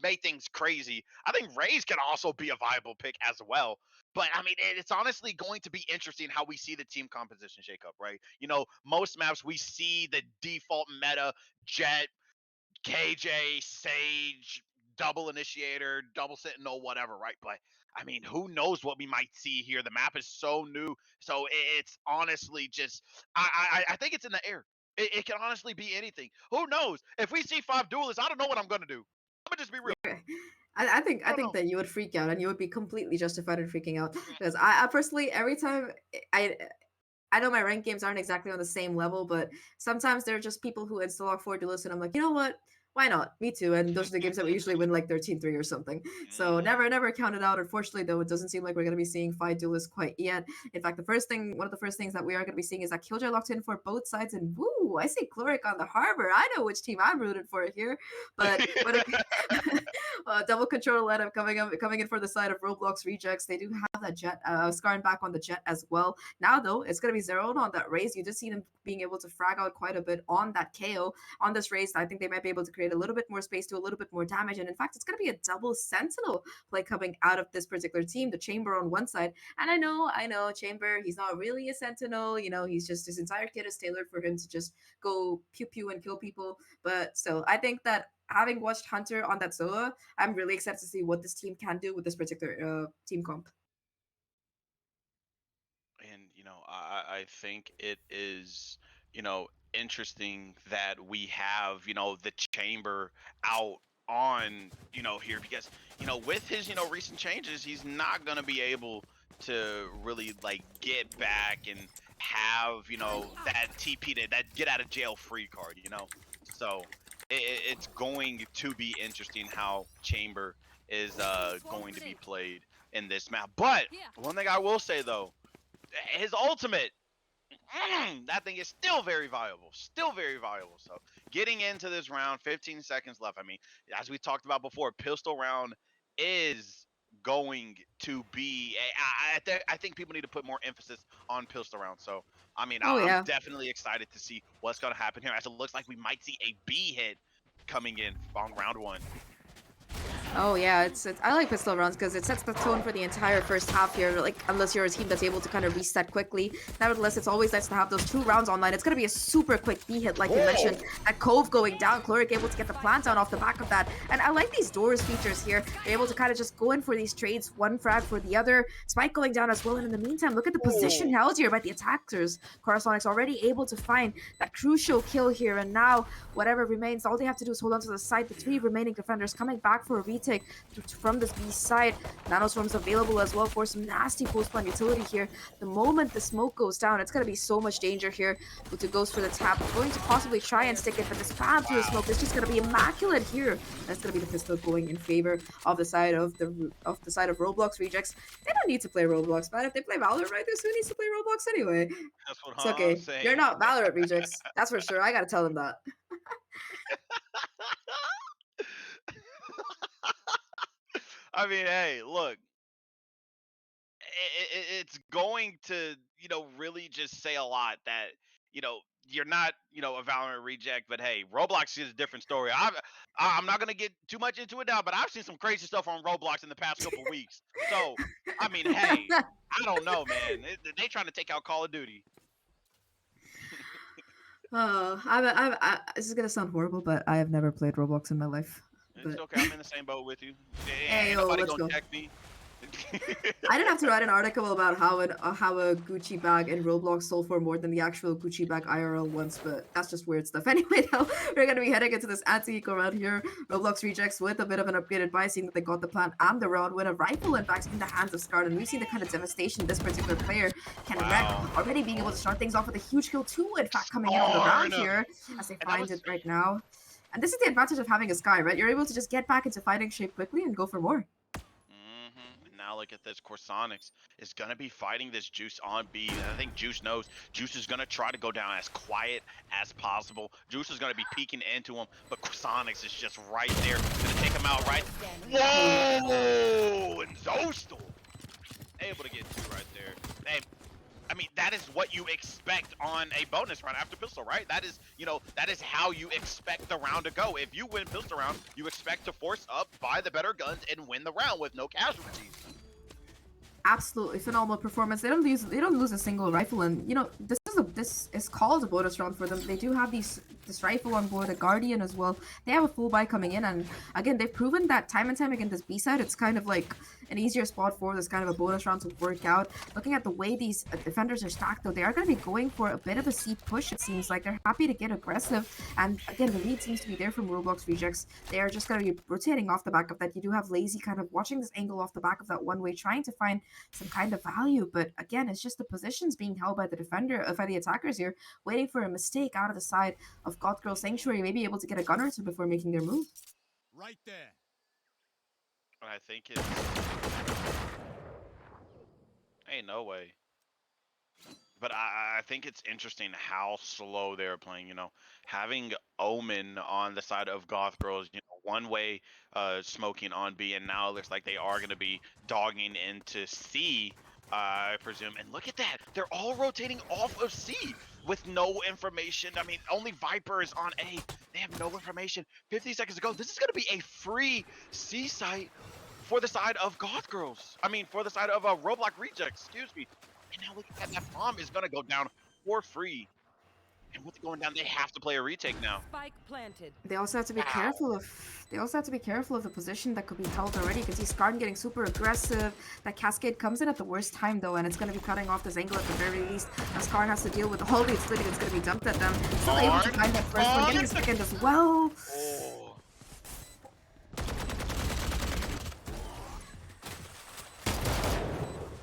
made things crazy. I think Raze can also be a viable pick as well. But I mean, it's honestly going to be interesting how we see the team composition shake up, right? Most maps we see the default meta, Jet, KJ, Sage, double initiator, double sentinel, whatever, right? But I mean, who knows what we might see here? The map is so new, so it's honestly just I think it's in the air. It can honestly be anything. Who knows? If we see 5 duelists, I don't know what I'm gonna do. I'm gonna just be real. I think that you would freak out, and you would be completely justified in freaking out, because I personally, every time I I know my ranked games aren't exactly on the same level, but sometimes there are just people who install log 4 duelists, and I'm like, you know what? Why not? Me too. And those are the games that we usually win like 13-3 or something. So never count it out. Unfortunately, though, it doesn't seem like we're gonna be seeing 5 duelists quite yet. In fact, one of the first things that we are gonna be seeing is that Killjoy locked in for both sides, and woo, I see Chloric on the harbor. I know which team I'm rooting for here. But when it, double control let coming in for the side of Roblox rejects. They do have that jet, scarring back on the jet as well. Now though, it's gonna be zeroed on that raise. You just see them being able to frag out quite a bit on that KO on this race. I think they might be able to create a little bit more space, do a little bit more damage, and in fact, it's gonna be a double sentinel play coming out of this particular team. The Chamber on one side, and I know, Chamber. He's not really a sentinel. You know, he's just his entire kit is tailored for him to just go pew pew and kill people. But still, I think that having watched Hunter on that Zoa, I'm really excited to see what this team can do with this particular team comp. And I think it is interesting that we have the Chamber out on here because with his recent changes, he's not gonna be able to really like get back and have that TP that get out of jail free card. So it's going to be interesting how Chamber is going to be played in this map. But one thing I will say though, his ultimate, that thing is still very viable. Still very viable. So getting into this round, 15 seconds left. I mean, as we talked about before, pistol round is going to be. I think people need to put more emphasis on pistol round. So I mean, Oh I'm yeah. definitely excited to see what's going to happen here. As it looks like we might see a B hit coming in on round 1. Oh yeah, it's I like pistol rounds because it sets the tone for the entire first half here. Like unless you're a team that's able to kind of reset quickly. Nevertheless, it's always nice to have those 2 rounds online. It's gonna be a super quick B hit, like you mentioned. That Cove going down, Chloric able to get the plant down off the back of that. And I like these doors features here. They're able to kind of just go in for these trades, one frag for the other. Spike going down as well. And in the meantime, look at the position held here by the attackers. Corasonic's already able to find that crucial kill here. And now whatever remains, all they have to do is hold on to the side. The 3 remaining defenders coming back for a retake from this B side. Nanoswarm's available as well for some nasty post-plant utility here. The moment the smoke goes down, it's going to be so much danger here. Butu goes for the tap, going to possibly try and stick it, but the spam through the smoke is just going to be immaculate here. That's going to be the pistol going in favor of the side of Roblox rejects. They don't need to play Roblox, man. If they play Valorant right, who needs to play Roblox anyway? That's what It's okay. I'm saying. You're not Valorant rejects. That's for sure. I gotta tell them that. I mean, hey, look, it's going to, really just say a lot that, you're not, a Valorant reject, but hey, Roblox is a different story. I'm not gonna get too much into it now, but I've seen some crazy stuff on Roblox in the past couple weeks. So, I mean, hey, I don't know, man. They trying to take out Call of Duty. This is gonna sound horrible, but I have never played Roblox in my life. It's okay. I'm in the same boat with you. Hey, nobody let's gonna go. check me. I didn't have to write an article about how a Gucci bag in Roblox sold for more than the actual Gucci bag IRL once, but that's just weird stuff. Anyway, though, we're gonna be heading into this anti-eco round here. Roblox rejects with a bit of an upgraded buy, seeing that they got the plant and the round with a rifle, in fact, in the hands of Scarred, and we've seen the kind of devastation this particular player can wreak, already being able to start things off with a huge kill too, in fact, coming in on the round here, as they find it right now. And this is the advantage of having a Sky, right? You're able to just get back into fighting shape quickly and go for more. Now look at this. Corsonics is going to be fighting this Juice on B. And I think Juice knows Juice is going to try to go down as quiet as possible. Juice is going to be peeking into him, but Corsonics is just right there. Going to take him out, right? Whoa! And Zostal able to get 2 right there. Hey, I mean, that is what you expect on a bonus round after pistol, right? That is, that is how you expect the round to go. If you win pistol round, you expect to force up, buy the better guns, and win the round with no casualties. Absolutely phenomenal performance. They don't lose a single rifle, and this is called a bonus round for them. They do have these this rifle on board, a Guardian as well. They have a full buy coming in, and again, they've proven that time and time again, this B side, it's kind of like an easier spot for this kind of a bonus round to work out. Looking at the way these defenders are stacked, though, they are going to be going for a bit of a C push, it seems like. They're happy to get aggressive, and again, the lead seems to be there from Roblox Rejects. They are just going to be rotating off the back of that. You do have Lazy kind of watching this angle off the back of that one way, trying to find some kind of value, but again, it's just the positions being held by the defender, by the attackers here, waiting for a mistake out of the side of Goth Girl Sanctuary, maybe able to get a gun or two before making their move. Right there. I think it's... Ain't no way. But I think it's interesting how slow they're playing, you know. Having Omen on the side of Goth Girls, you know, one way smoking on B, and now it looks like they are going to be dogging into C, I presume. And look at that. They're all rotating off of C with no information. I mean, only Viper is on A. They have no information. 50 seconds to go. This is going to be a free C site for the side of Goth Girls. I mean, for the side of Roblox Rejects, excuse me. And now look at that. That bomb is going to go down for free. And with it going down, they have to play a retake now. Spike planted. They also have to be careful of the position that could be held already, because he's Skarn getting super aggressive. That cascade comes in at the worst time though, and it's going to be cutting off this angle at the very least. As Skarn has to deal with all the exploding that's going to be dumped at them. Still able to find that first one, getting the second as well. Oh.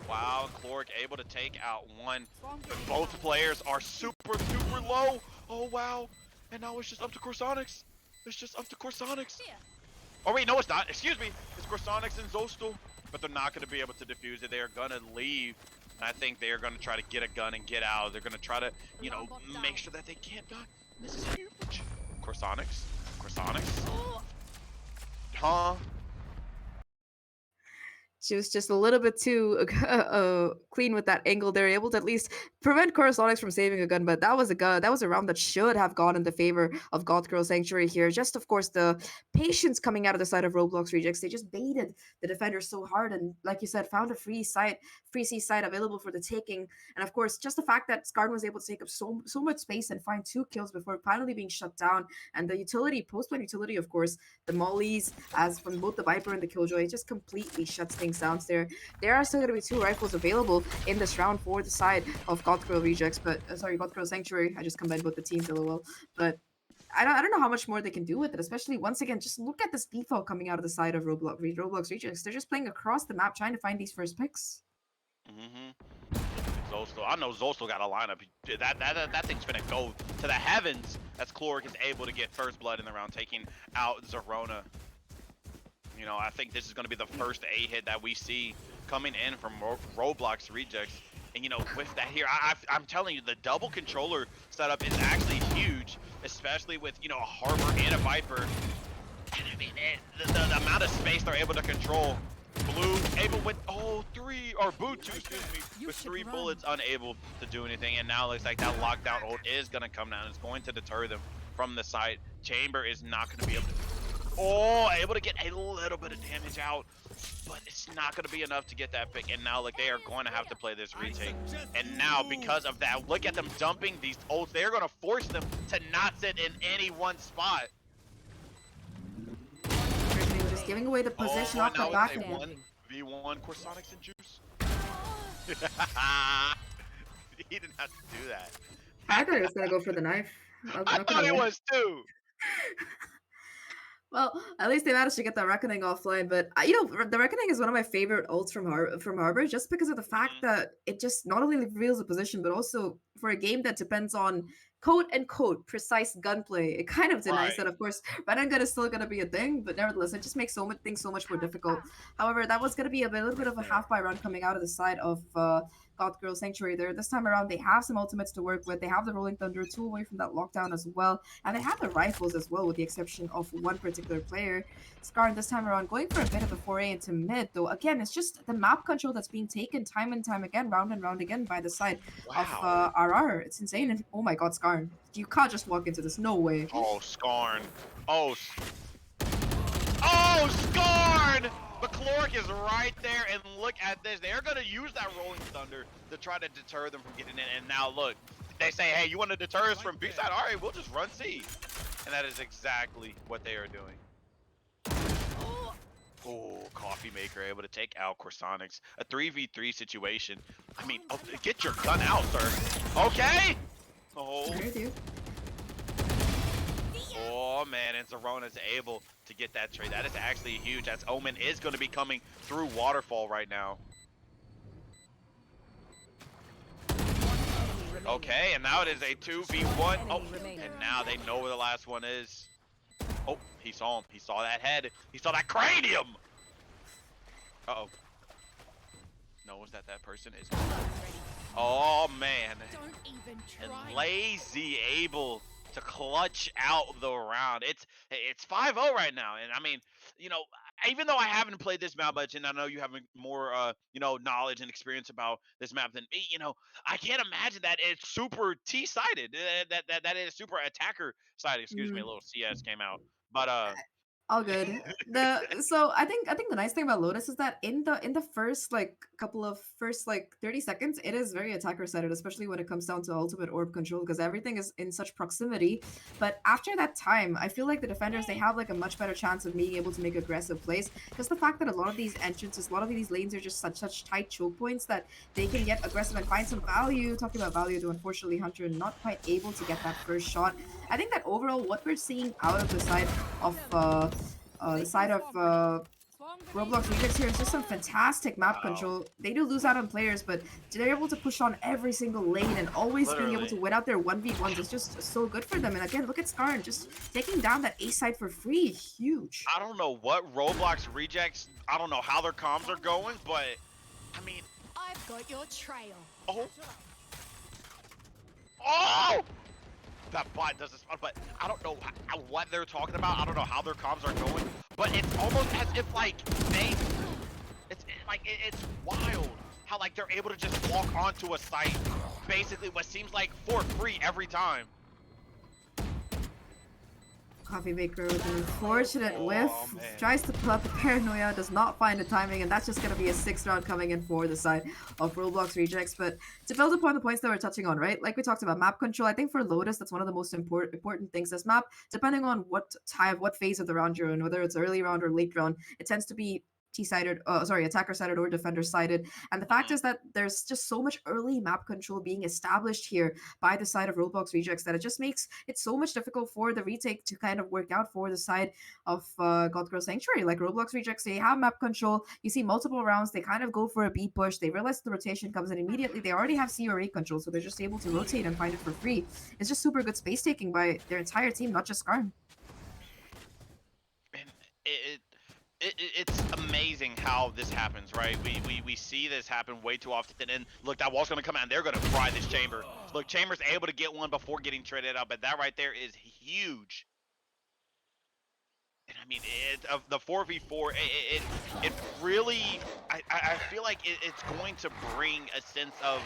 Wow, Cloric able to take out one, but both players are super low. Oh wow, and now it's just up to Corsonics. It's just up to Corsonics. Oh wait, no it's not, excuse me. It's Corsonics and Zostel, but they're not going to be able to defuse it. They are going to leave. And I think they are going to try to get a gun and get out. They're going to try to, you know, make sure that they can't die. This is huge. Corsonics. Huh? She was just a little bit too clean with that angle. They're able to at least prevent Corsonics from saving a gun, but that was a gun. That was a round that should have gone in the favor of Goth Girl Sanctuary here. Just, of course, the patience coming out of the side of Roblox Rejects. They just baited the defenders so hard, and like you said, found a free C site available for the taking. And of course, just the fact that Skarn was able to take up so much space and find 2 kills before finally being shut down. And the utility, post-one utility, of course, the mollies, as from both the Viper and the Killjoy, it just completely shuts things down there. There are still going to be 2 rifles available in this round for the side of Goth Girl Rejects, but sorry, Goth Girl Sanctuary. I just combined both the teams, lol. But I don't know how much more they can do with it, especially once again, just look at this default coming out of the side of Roblox Rejects. They're just playing across the map, trying to find these first picks. Zostel, I know Zostel got a lineup. That thing's gonna go to the heavens as Cloric is able to get first blood in the round, taking out Zerona. You know, I think this is going to be the first A hit that we see coming in from Roblox Rejects. And, you know, with that here, I'm telling you, the double controller setup is actually huge, especially with, you know, a Harbor and a Viper. And I mean, the amount of space they're able to control. Blue able with, Boot 2, excuse me, with 3 bullets unable to do anything. And now it looks like that lockdown ult is going to come down. It's going to deter them from the site. Chamber is not going to be able to... able to get a little bit of damage out, but it's not going to be enough to get that pick. And now, like, they are going to have to play this retake. And now, because of that, look at them dumping these ults. They're going to force them to not sit in any one spot. Just giving away the position off the back. 1v1 Corsonics and Juice. He didn't have to do that. I thought he was going to go for the knife. I thought it was too. Well, at least they managed to get that Reckoning offline, but you know, the Reckoning is one of my favorite ults from Harbor, just because of the fact that it just not only reveals the position, but also for a game that depends on quote-unquote precise gunplay, it kind of denies that. Of course, red and gun is still going to be a thing, but nevertheless, it just makes things so much more difficult. However, that was going to be a little bit of a half-buy run coming out of the side of Goth Girl Sanctuary there. This time around, they have some ultimates to work with. They have the Rolling Thunder, 2 away from that lockdown as well, and they have the rifles as well, with the exception of one particular player. Skarn this time around going for a bit of a foray into mid, though again, it's just the map control that's being taken time and time again, round and round again by the side of RR. It's insane, and oh my god, Skarn. You can't just walk into this, no way. Oh, Skarn. Oh, Skarn! But Cloric is right there, and look at this. They're going to use that Rolling Thunder to try to deter them from getting in. And now, look, they say, hey, you want to deter us from B side? All right, we'll just run C. And that is exactly what they are doing. Oh, Coffee Maker able to take out Corsonics. A 3v3 situation. I mean, oh, get your gun out, sir. Okay. Oh. Oh man, and Zerona's able to get that trade. That is actually huge. That's Omen is going to be coming through Waterfall right now. Okay, and now it is a 2v1. Oh, and now they know where the last one is. Oh, he saw him. He saw that head. He saw that cranium. Uh-oh. Knows that that person is. Oh man. And Lazy able to clutch out the round. It's 5-0 right now, and I mean, you know, even though I haven't played this map much, and I know you have more, you know, knowledge and experience about this map than me, you know, I can't imagine that it's super T-sided. That is super attacker sided. Excuse me, a little CS came out, but all good. So I think the nice thing about Lotus is that in the first like couple of first like 30 seconds, it is very attacker sided, especially when it comes down to ultimate orb control, because everything is in such proximity. But after that time, I feel like the defenders, they have like a much better chance of being able to make aggressive plays, because the fact that a lot of these entrances, a lot of these lanes are just such tight choke points that they can get aggressive and find some value. Talking about value, though, unfortunately Hunter not quite able to get that first shot. I think that overall what we're seeing out of the side of Roblox Rejects here is just some fantastic map control. They do lose out on players, but they're able to push on every single lane and always being able to win out their 1v1s is just so good for them. And again, look at Skarn just taking down that A side for free. Huge. I don't know what Roblox Rejects, I don't know how their comms are going, but I mean, I've got your trail. Oh! Oh! That bot does this, but I don't know what they're talking about. I don't know how their comms are going, but it's almost as if like it's wild how like they're able to just walk onto a site, basically what seems like for free every time. Coffee Maker with an unfortunate whiff. Tries to pull out the paranoia, does not find the timing, and that's just going to be a 6th round coming in for the side of Roblox Rejects. But to build upon the points that we're touching on, right? Like we talked about map control, I think for Lotus, that's one of the most important things this map. Depending on what phase of the round you're in, whether it's early round or late round, it tends to be attacker-sided or defender-sided. And the fact is that there's just so much early map control being established here by the side of Roblox Rejects that it just makes it so much difficult for the retake to kind of work out for the side of God Girl Sanctuary. Like Roblox Rejects, they have map control. You see multiple rounds, they kind of go for a B push. They realize the rotation comes in immediately. They already have C or A control, so they're just able to rotate and find it for free. It's just super good space taking by their entire team, not just Skarn. It's amazing how this happens, right? We see this happen way too often, and look, that wall's gonna come out and they're gonna fry this chamber. Look, Chamber's able to get one before getting traded out, but that right there is huge. And I mean, the 4v4, it really, I feel like it's going to bring a sense of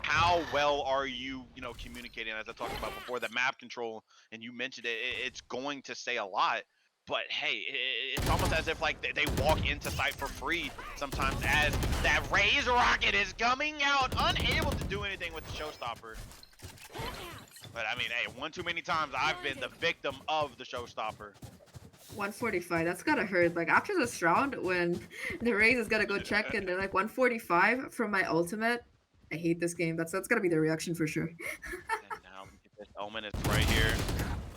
how well are you, you know, communicating, as I talked about before, the map control, and you mentioned it, it's going to say a lot. But hey, it's almost as if like they walk into site for free sometimes, as that Raze rocket is coming out, unable to do anything with the showstopper. But I mean, hey, one too many times I've been the victim of the showstopper. 145, that's gotta hurt. Like after this round, when the Raze is gonna go check and they're like 145 from my ultimate, I hate this game. That's gonna be the reaction for sure. And now this Omen is right here.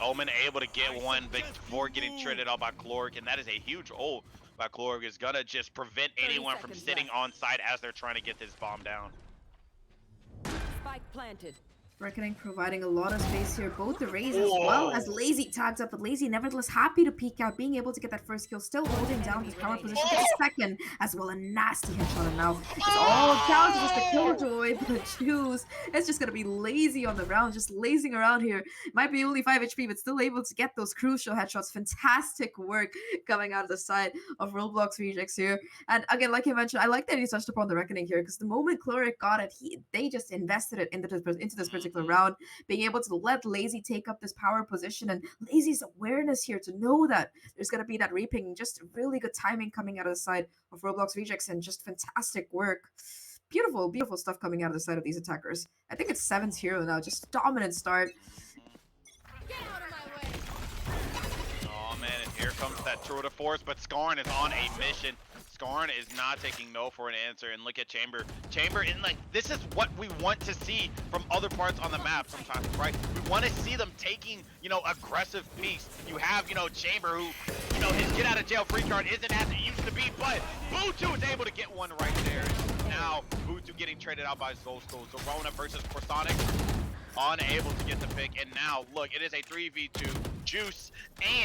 Omen able to get one before getting traded out by Cloric, and that is a huge ult by Cloric. Is gonna just prevent anyone from sitting on site as they're trying to get this bomb down. Spike planted. Reckoning providing a lot of space here. Both the Raze as well as Lazy tags up, but Lazy nevertheless happy to peek out, being able to get that first kill, still holding down his power position for the second, as well a nasty headshot. And now it's all down to just a killjoy, but Juice it's just gonna be Lazy on the round, just lazing around here. Might be only 5 HP, but still able to get those crucial headshots. Fantastic work coming out of the side of Roblox Rejects here. And again, like you mentioned, I like that he touched upon the Reckoning here, because the moment Cloric got it, they just invested it into this particular round, being able to let Lazy take up this power position, and Lazy's awareness here to know that there's going to be that reaping, just really good timing coming out of the side of Roblox Rejects, and just fantastic work. beautiful, beautiful stuff coming out of the side of these attackers. I think it's 7-0 now, just dominant start. Get out of my way. Oh man, and here comes that tour de force, but Skarn is on a mission. Skarn is not taking no for an answer, and look at Chamber. Chamber, in like, this is what we want to see from other parts on the map sometimes, right? We want to see them taking, you know, aggressive peaks. You have, you know, Chamber who, you know, his get out of jail free card isn't as it used to be, but Butu is able to get one right there. Now, Butu getting traded out by Zolstul. Zorona versus Corsonic, unable to get the pick, and now, look, it is a 3v2. Juice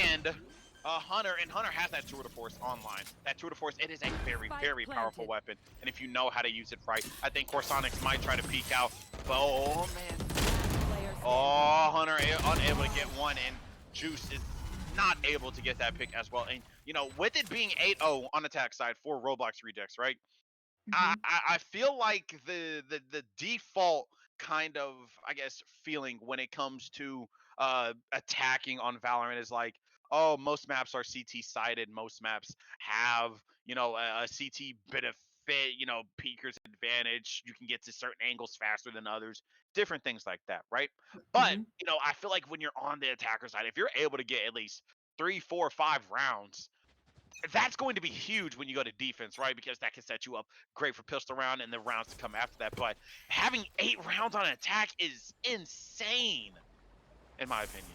and Hunter, and Hunter has that tour de force online. That tour de force, it is a very, very powerful weapon, and if you know how to use it right, I think Corsonics might try to peek out, but oh man. Oh, Hunter unable to get one, and Juice is not able to get that pick as well. And, you know, with it being 8-0 on attack side for Roblox Rejects, right? I feel like the default kind of, I guess, feeling when it comes to attacking on Valorant is like, oh, most maps are CT sided. Most maps have, you know, a CT benefit, you know, peekers advantage. You can get to certain angles faster than others, different things like that, right? But, you know, I feel like when you're on the attacker side, if you're able to get at least 3, 4, 5 rounds, that's going to be huge when you go to defense, right? Because that can set you up great for pistol round and the rounds to come after that. But having 8 rounds on attack is insane, in my opinion.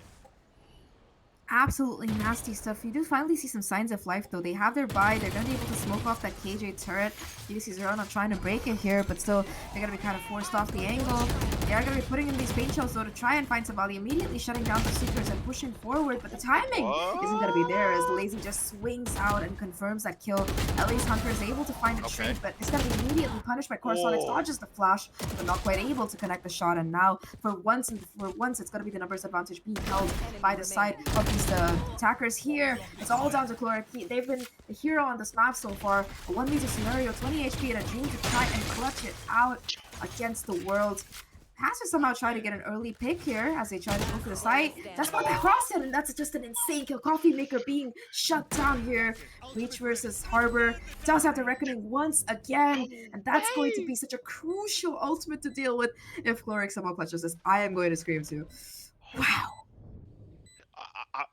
Absolutely nasty stuff. You do finally see some signs of life though. They have their buy. They're gonna be able to smoke off that KJ turret. You see Zerona trying to break it here, but still they're gonna be kind of forced off the angle. They are gonna be putting in these paint shells though to try and find some value, immediately shutting down the Seekers and pushing forward, but the timing isn't gonna be there as the Lazy just swings out and confirms that kill. At least Hunter is able to find a trade, but it's gonna be immediately punished by Corsonics. Dodges the flash, but not quite able to connect the shot. And now for once it's gonna be the numbers advantage being held by the side of these attackers here. It's all down to Chloric. They've been the hero on this map so far. A 1v2 scenario, 20 HP and a dream to try and clutch it out against the world. Has to somehow try to get an early pick here as they try to go for the site. That's not that cross it, and that's just an insane kill. Coffee Maker being shut down here. Breach versus Harbor does have the reckoning once again, and that's going to be such a crucial ultimate to deal with if Chloric somehow clutches this. I am going to scream too. Wow.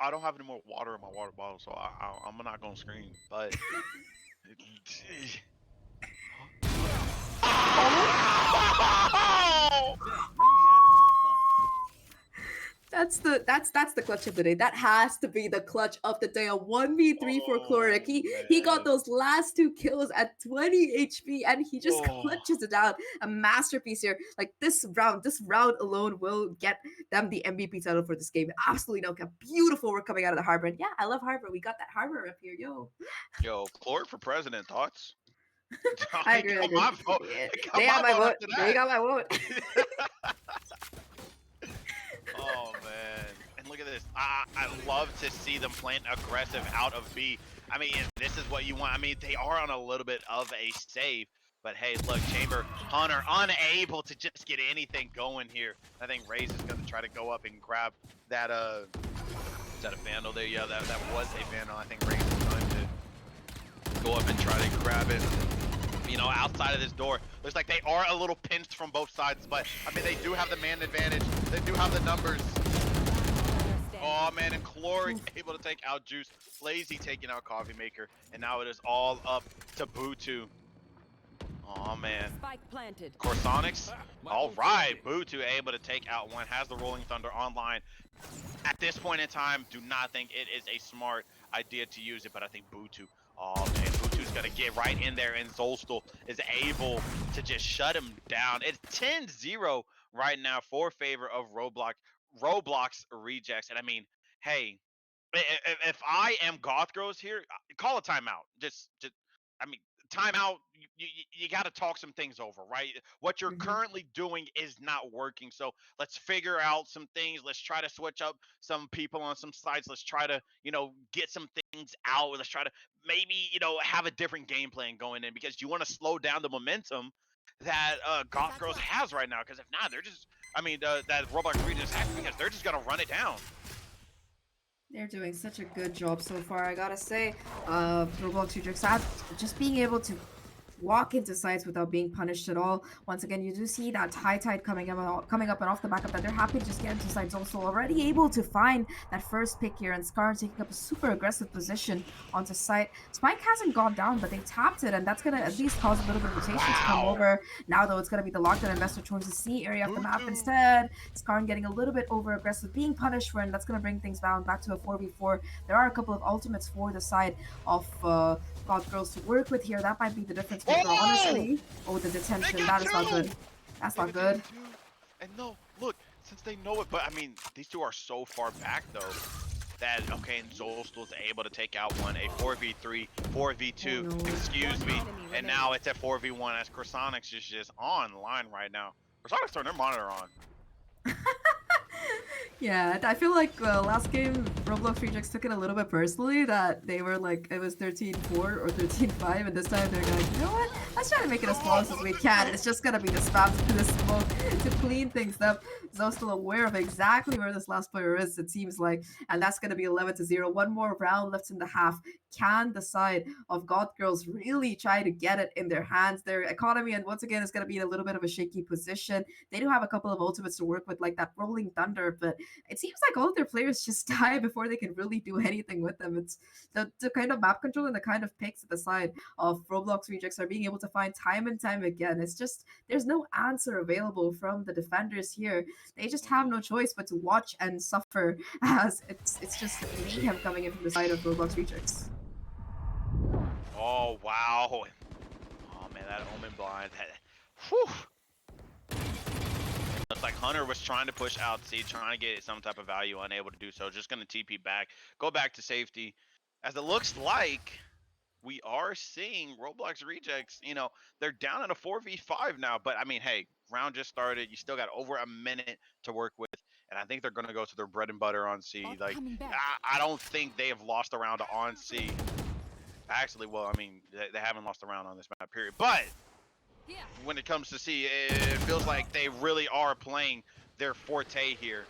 I don't have any more water in my water bottle, so I'm not gonna scream. But that's the clutch of the day. That has to be the clutch of the day. A 1v3 for Chloric. He got those last 2 kills at 20 HP and he just clutches it out. A masterpiece here. Like this round alone will get them the MVP title for this game. Absolutely no cap. Beautiful work coming out of the Harbor. And yeah, I love Harbor. We got that Harbor up here, yo. Yo, Chloric for president, thoughts? I agree. Yeah, they got my vote. They got my vote. Oh man, and look at this. I love to see them playing aggressive out of B. I mean, this is what you want. I mean, they are on a little bit of a save, but hey, look, Chamber, Hunter unable to just get anything going here. I think Raze is gonna try to go up and grab that is that a Vandal there? Yeah, that was a Vandal. I think Raze is going to go up and try to grab it, you know, outside of this door. Looks like they are a little pinched from both sides, but I mean, they do have the man advantage. They do have the numbers. Oh man, and Chloric able to take out Juice. Lazy taking out Coffee Maker, and now it is all up to Butu. Oh man. Spike planted. Corsonics. All right, Butu able to take out one. Has the Rolling Thunder online. At this point in time, do not think it is a smart idea to use it, but I think Butu. Oh man, Butu's gonna get right in there, and Zolstul is able to just shut him down. It's 10-0 right now for favor of Roblox Rejects. And I mean, hey, if I am Goth Girls here, call a timeout. I mean, timeout. You got to talk some things over, right? What you're currently doing is not working. So let's figure out some things. Let's try to switch up some people on some sides. Let's try to, you know, get some things out. Let's try to maybe, you know, have a different game plan going in, because you want to slow down the momentum that Goth Girls has right now. Because if not, they're just, I mean, that Roblox Rejects has, because they're just gonna run it down. They're doing such a good job so far, I gotta say. Roblox Rejects just being able to walk into sites without being punished at all. Once again, you do see that high tide coming up and off the back of that. They're happy to just get into sites. Also already able to find that first pick here, and Scar taking up a super aggressive position onto site. Spike hasn't gone down, but they tapped it, and that's gonna at least cause a little bit of rotation to come over. Now though, it's gonna be the lockdown investor towards the C area of the map instead. Scar getting a little bit over aggressive, being punished for it, and that's gonna bring things down back to a 4v4. There are a couple of ultimates for the side of Goth Girls to work with here. That might be the difference maker, honestly. Oh, the detention. That is not good. That's not good. And no, look, since they know it, but I mean, these two are so far back though that okay, and Zolstel's able to take out one, a 4v3, 4v2, Oh, no. excuse me, and now it's at 4v1 as Corsonics is just online right now. Corsonics turned their monitor on. Yeah, I feel like last game Roblox Rejects took it a little bit personally that they were like it was 13-4 or 13-5, and this time they're like, you know what? Let's try to make it as flawless as we can. It's just gonna be the spam to the smoke to clean things up. Zoe's still aware of exactly where this last player is, it seems like, and that's gonna be 11-0. One more round left in the half. Can the side of Goth Girls really try to get it in their hands? Their economy, and once again, is gonna be in a little bit of a shaky position. They do have a couple of ultimates to work with, like that Rolling Thunder, but it seems like all of their players just die before they can really do anything with them. It's the kind of map control and the kind of picks at the side of Roblox Rejects are being able to find time and time again. It's just there's no answer available from the defenders here. They just have no choice but to watch and suffer as it's just mayhem coming in from the side of Roblox Rejects. Oh wow. Oh man, that Omen blind. Whew. Looks like Hunter was trying to push out C, trying to get some type of value, unable to do so. Just going to TP back, go back to safety. As it looks like we are seeing Roblox Rejects, you know, they're down at a 4v5 now. But I mean, hey, round just started. You still got over a minute to work with. And I think they're going to go to their bread and butter on C. Like, I don't think they have lost a round on C. Actually, well, I mean, they haven't lost a round on this map, period. But when it comes to C, it feels like they really are playing their forte here.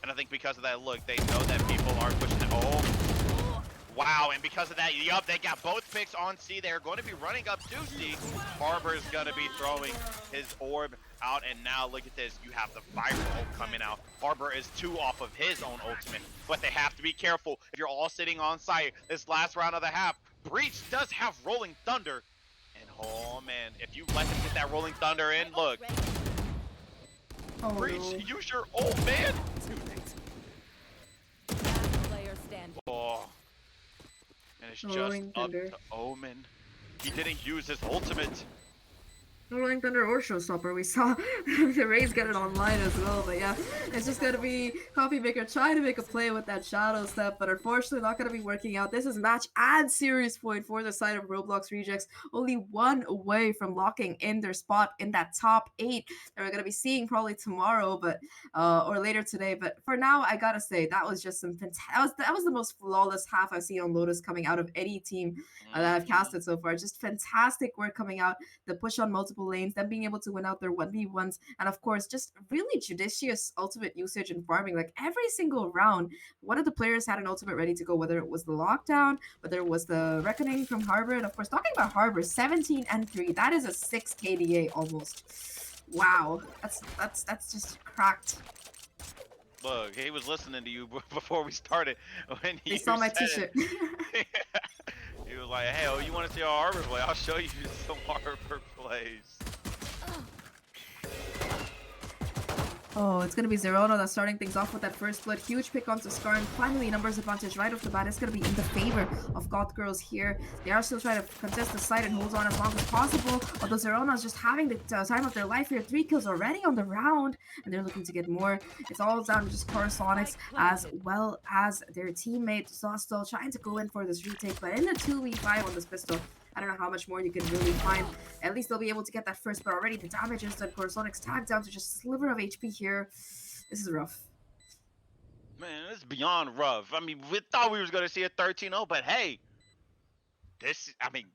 And I think because of that, look, they know that people are pushing it. Oh, wow. And because of that, yup, they got both picks on C. They're going to be running up to C. Harbor's going to be throwing his orb out. And now look at this. You have the Viper ult coming out. Harbor is 2 off of his own ultimate. But they have to be careful. If you're all sitting on site this last round of the half, Breach does have Rolling Thunder. And oh man, if you let him get that Rolling Thunder in, look. Oh, Breach, no. use your ult, man. Player standing. Oh. And it's just Rolling up Thunder. to Omen. He didn't use his ultimate. Rolling Thunder or Showstopper. We saw the Rays get it online as well, but yeah, it's just gonna be Coffee Maker trying to make a play with that Shadow Step, but unfortunately not gonna be working out. This is match and series point for the side of Roblox Rejects, only one away from locking in their spot in that top 8 that we're gonna be seeing probably tomorrow, but or later today. But for now, I gotta say that was just some that was the most flawless half I've seen on Lotus coming out of any team that I've casted so far. Just fantastic work coming out, the push on multiple lanes, them being able to win out their 1v1s, and of course just really judicious ultimate usage and farming. Like every single round, one of the players had an ultimate ready to go, whether it was the lockdown, whether it was the reckoning from Harbor. And of course, talking about Harbor, 17-3, that is a 6 KDA almost. Wow, that's just cracked. Look, he was listening to you before we started. When They saw my said t-shirt. it. He was like, hey, oh, you want to see our Harbor play? I'll show you some Harbor plays. Oh, it's going to be Zerona that's starting things off with that first split. Huge pick onto Scar, and finally numbers advantage right off the bat. It's going to be in the favor of Goth Girls here. They are still trying to contest the site and hold on as long as possible, although Zerona's just having the time of their life here. 3 kills already on the round, and they're looking to get more. It's all down to just Corsonics as well as their teammate Zostel trying to go in for this retake, but in the 2v5 on this pistol, I don't know how much more you can really find. At least they'll be able to get that first, but already the damage is done. Corsonics tagged down to just a sliver of HP here. This is rough. Man, it's beyond rough. I mean, we thought we was going to see a 13-0, but hey, this, I mean,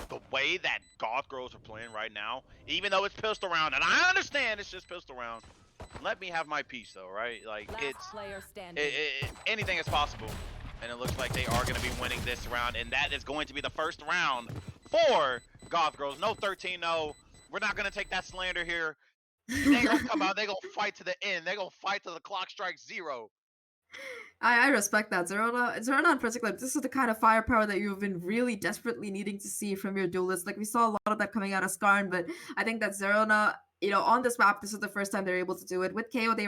the way that Goth Girls are playing right now, even though it's pistol round, and I understand it's just pistol round, let me have my piece though, right? Like, Last player standing. anything is possible. And it looks like they are going to be winning this round, and that is going to be the first round for Goth girls. No 13-0. We're not gonna take that slander here. They gonna come out. They gonna fight to the end. They gonna fight till the clock strikes 0. I respect that. Zerona in particular, this is the kind of firepower that you've been really desperately needing to see from your duelists. Like, we saw a lot of that coming out of Skarn, but I think that Zerona, on this map, this is the first time they're able to do it. With KO, they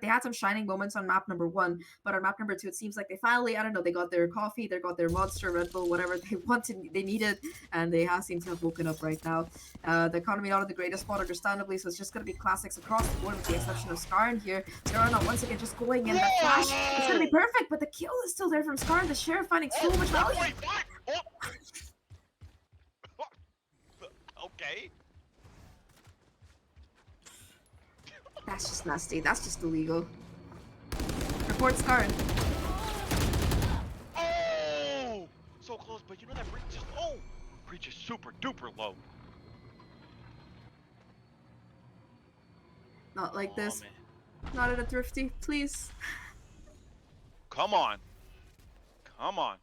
had some shining moments on map number 1, but on map number 2, it seems like they finally, I don't know, they got their coffee, they got their Monster, Red Bull, whatever they needed, and they seem to have woken up right now. The economy not in the greatest spot, understandably, so it's just going to be classics across the board with the exception of Skarn here. Zerona once again just going in, that flash, it's going to be perfect, but the kill is still there from Skarn, the Sheriff finding so much value. Okay. That's just nasty. That's just illegal. Report Skarn. Oh! So close, but you know that breach is low. Breach is super duper low. Not like this. Man. Not in a thrifty, please. Come on. Come on.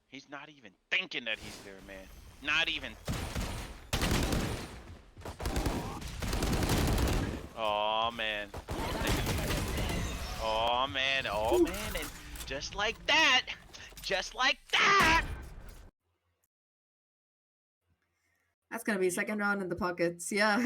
He's not even thinking that he's there, man. Not even. Oh man. Oh man. Oh man. And just like that. Just like that. That's gonna be second round in the pockets. Yeah,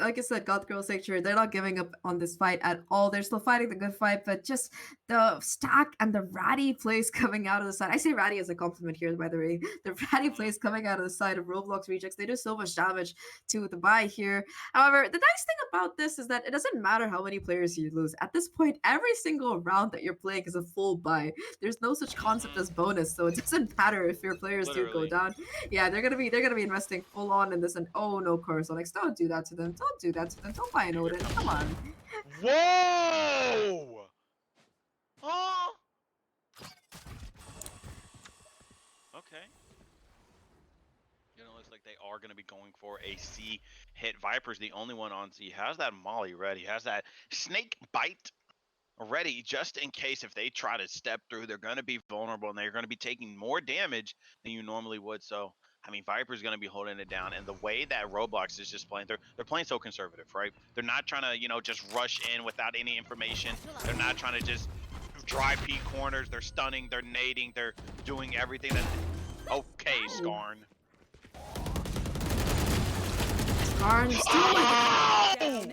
like I said, Goth Girl Sanctuary, they're not giving up on this fight at all. They're still fighting the good fight, but just the stack and the ratty plays coming out of the side. I say ratty as a compliment here, by the way. The ratty plays coming out of the side of Roblox Rejects. They do so much damage to the buy here. However, the nice thing about this is that it doesn't matter how many players you lose. At this point, every single round that you're playing is a full buy. There's no such concept as bonus, so it doesn't matter if your players do go down. Yeah, they're gonna be investing full on in this, and oh no, Corazonix, don't do that to them. Don't do that to them. Don't buy an Odin. Come on. Whoa! Huh? Okay. Looks like they are going to be going for a C hit. Viper's the only one on C. Has that Molly ready. Has that snake bite ready just in case if they try to step through, they're going to be vulnerable and they're going to be taking more damage than you normally would. So, I mean, Viper's going to be holding it down. And the way that Roblox is just playing, they're playing so conservative, right? They're not trying to, just rush in without any information. They're not trying to just dry peek corners. They're stunning, they're nading, they're doing everything that... Okay, Skarn. Skarn still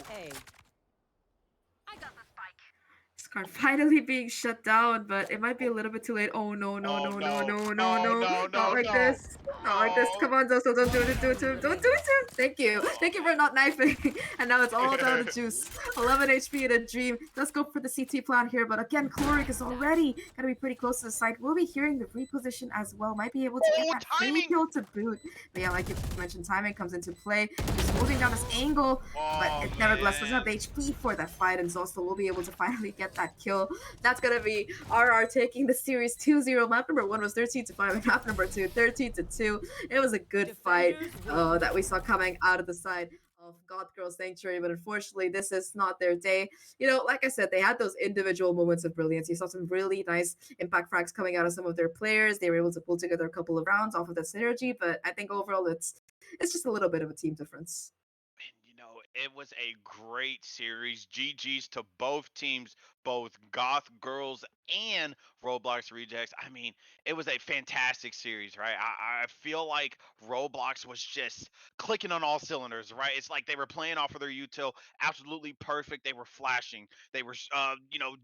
Skarn finally being shut down, but it might be a little bit too late. Oh no, no, no, no, no, no, no. Not like this. Not like this. Come on, Zoso, don't do it to him. Don't do it to him. Thank you. Thank you for not knifing. And now it's all down to Juice. 11 HP in a dream. Let's go for the CT plan here. But again, Chloric is already gonna be pretty close to the site. We'll be hearing the reposition as well. Might be able to get that free kill to boot. But yeah, like you mentioned, timing comes into play. He's holding down this angle, but it nevertheless doesn't have the HP for that fight, and Zoso will be able to finally get that kill. That's gonna be RR taking the series 2-0. Map number 1 was 13-5, and map number 2 13-2. It was a good fight that we saw coming out of the side of Goth Girl Sanctuary, but unfortunately this is not their day. Like I said, they had those individual moments of brilliance. You saw some really nice impact frags coming out of some of their players. They were able to pull together a couple of rounds off of that synergy, but I think overall it's just a little bit of a team difference. It was a great series. GG's to both teams, both Goth Girls and Roblox Rejects. I mean, it was a fantastic series, right? I feel like Roblox was just clicking on all cylinders, right? It's like they were playing off of their util absolutely perfect. They were flashing. They were,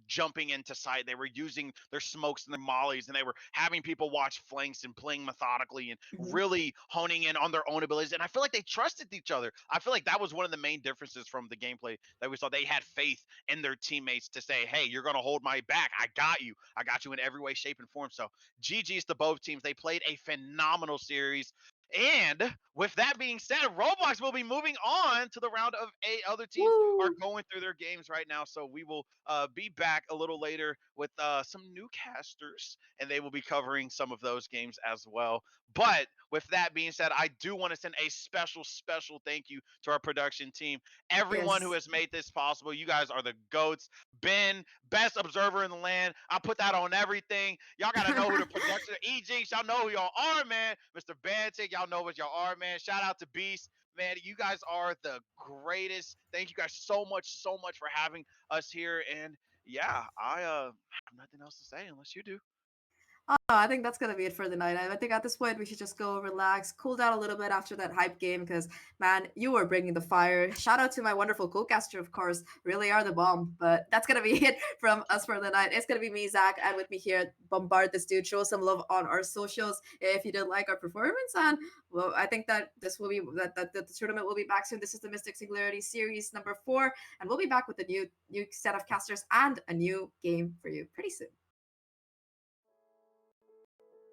jumping into sight. They were using their smokes and their mollies, and they were having people watch flanks and playing methodically and really honing in on their own abilities. And I feel like they trusted each other. I feel like that was one of the main differences from the gameplay that we saw. They had faith in their teammates to say, hey, you're going to hold my back. I got you in every way, shape, and form. So GG's to both teams. They played a phenomenal series. And with that being said, Roblox will be moving on to the round of 8. Other teams are going through their games right now. So we will be back a little later with some new casters, and they will be covering some of those games as well. But with that being said, I do want to send a special thank you to our production team. Everyone who has made this possible. You guys are the GOATs. Ben, best observer in the land. I put that on everything. Y'all got to know who the production, EG, y'all know who y'all are, man. Mr. Bantic, y'all y'all know what y'all are, man. Shout out to Beast. Man, you guys are the greatest. Thank you guys so much for having us here. And yeah, I have nothing else to say unless you do. Oh, I think that's gonna be it for the night. I think at this point we should just go relax, cool down a little bit after that hype game. Because man, you were bringing the fire. Shout out to my wonderful co-caster, of course. Really are the bomb. But that's gonna be it from us for the night. It's gonna be me, Zach, and with me here, bombard this dude. Show some love on our socials if you did like our performance. And well, I think that this will be that the tournament will be back soon. This is the Mystic Singularity series number 4, and we'll be back with a new set of casters and a new game for you pretty soon.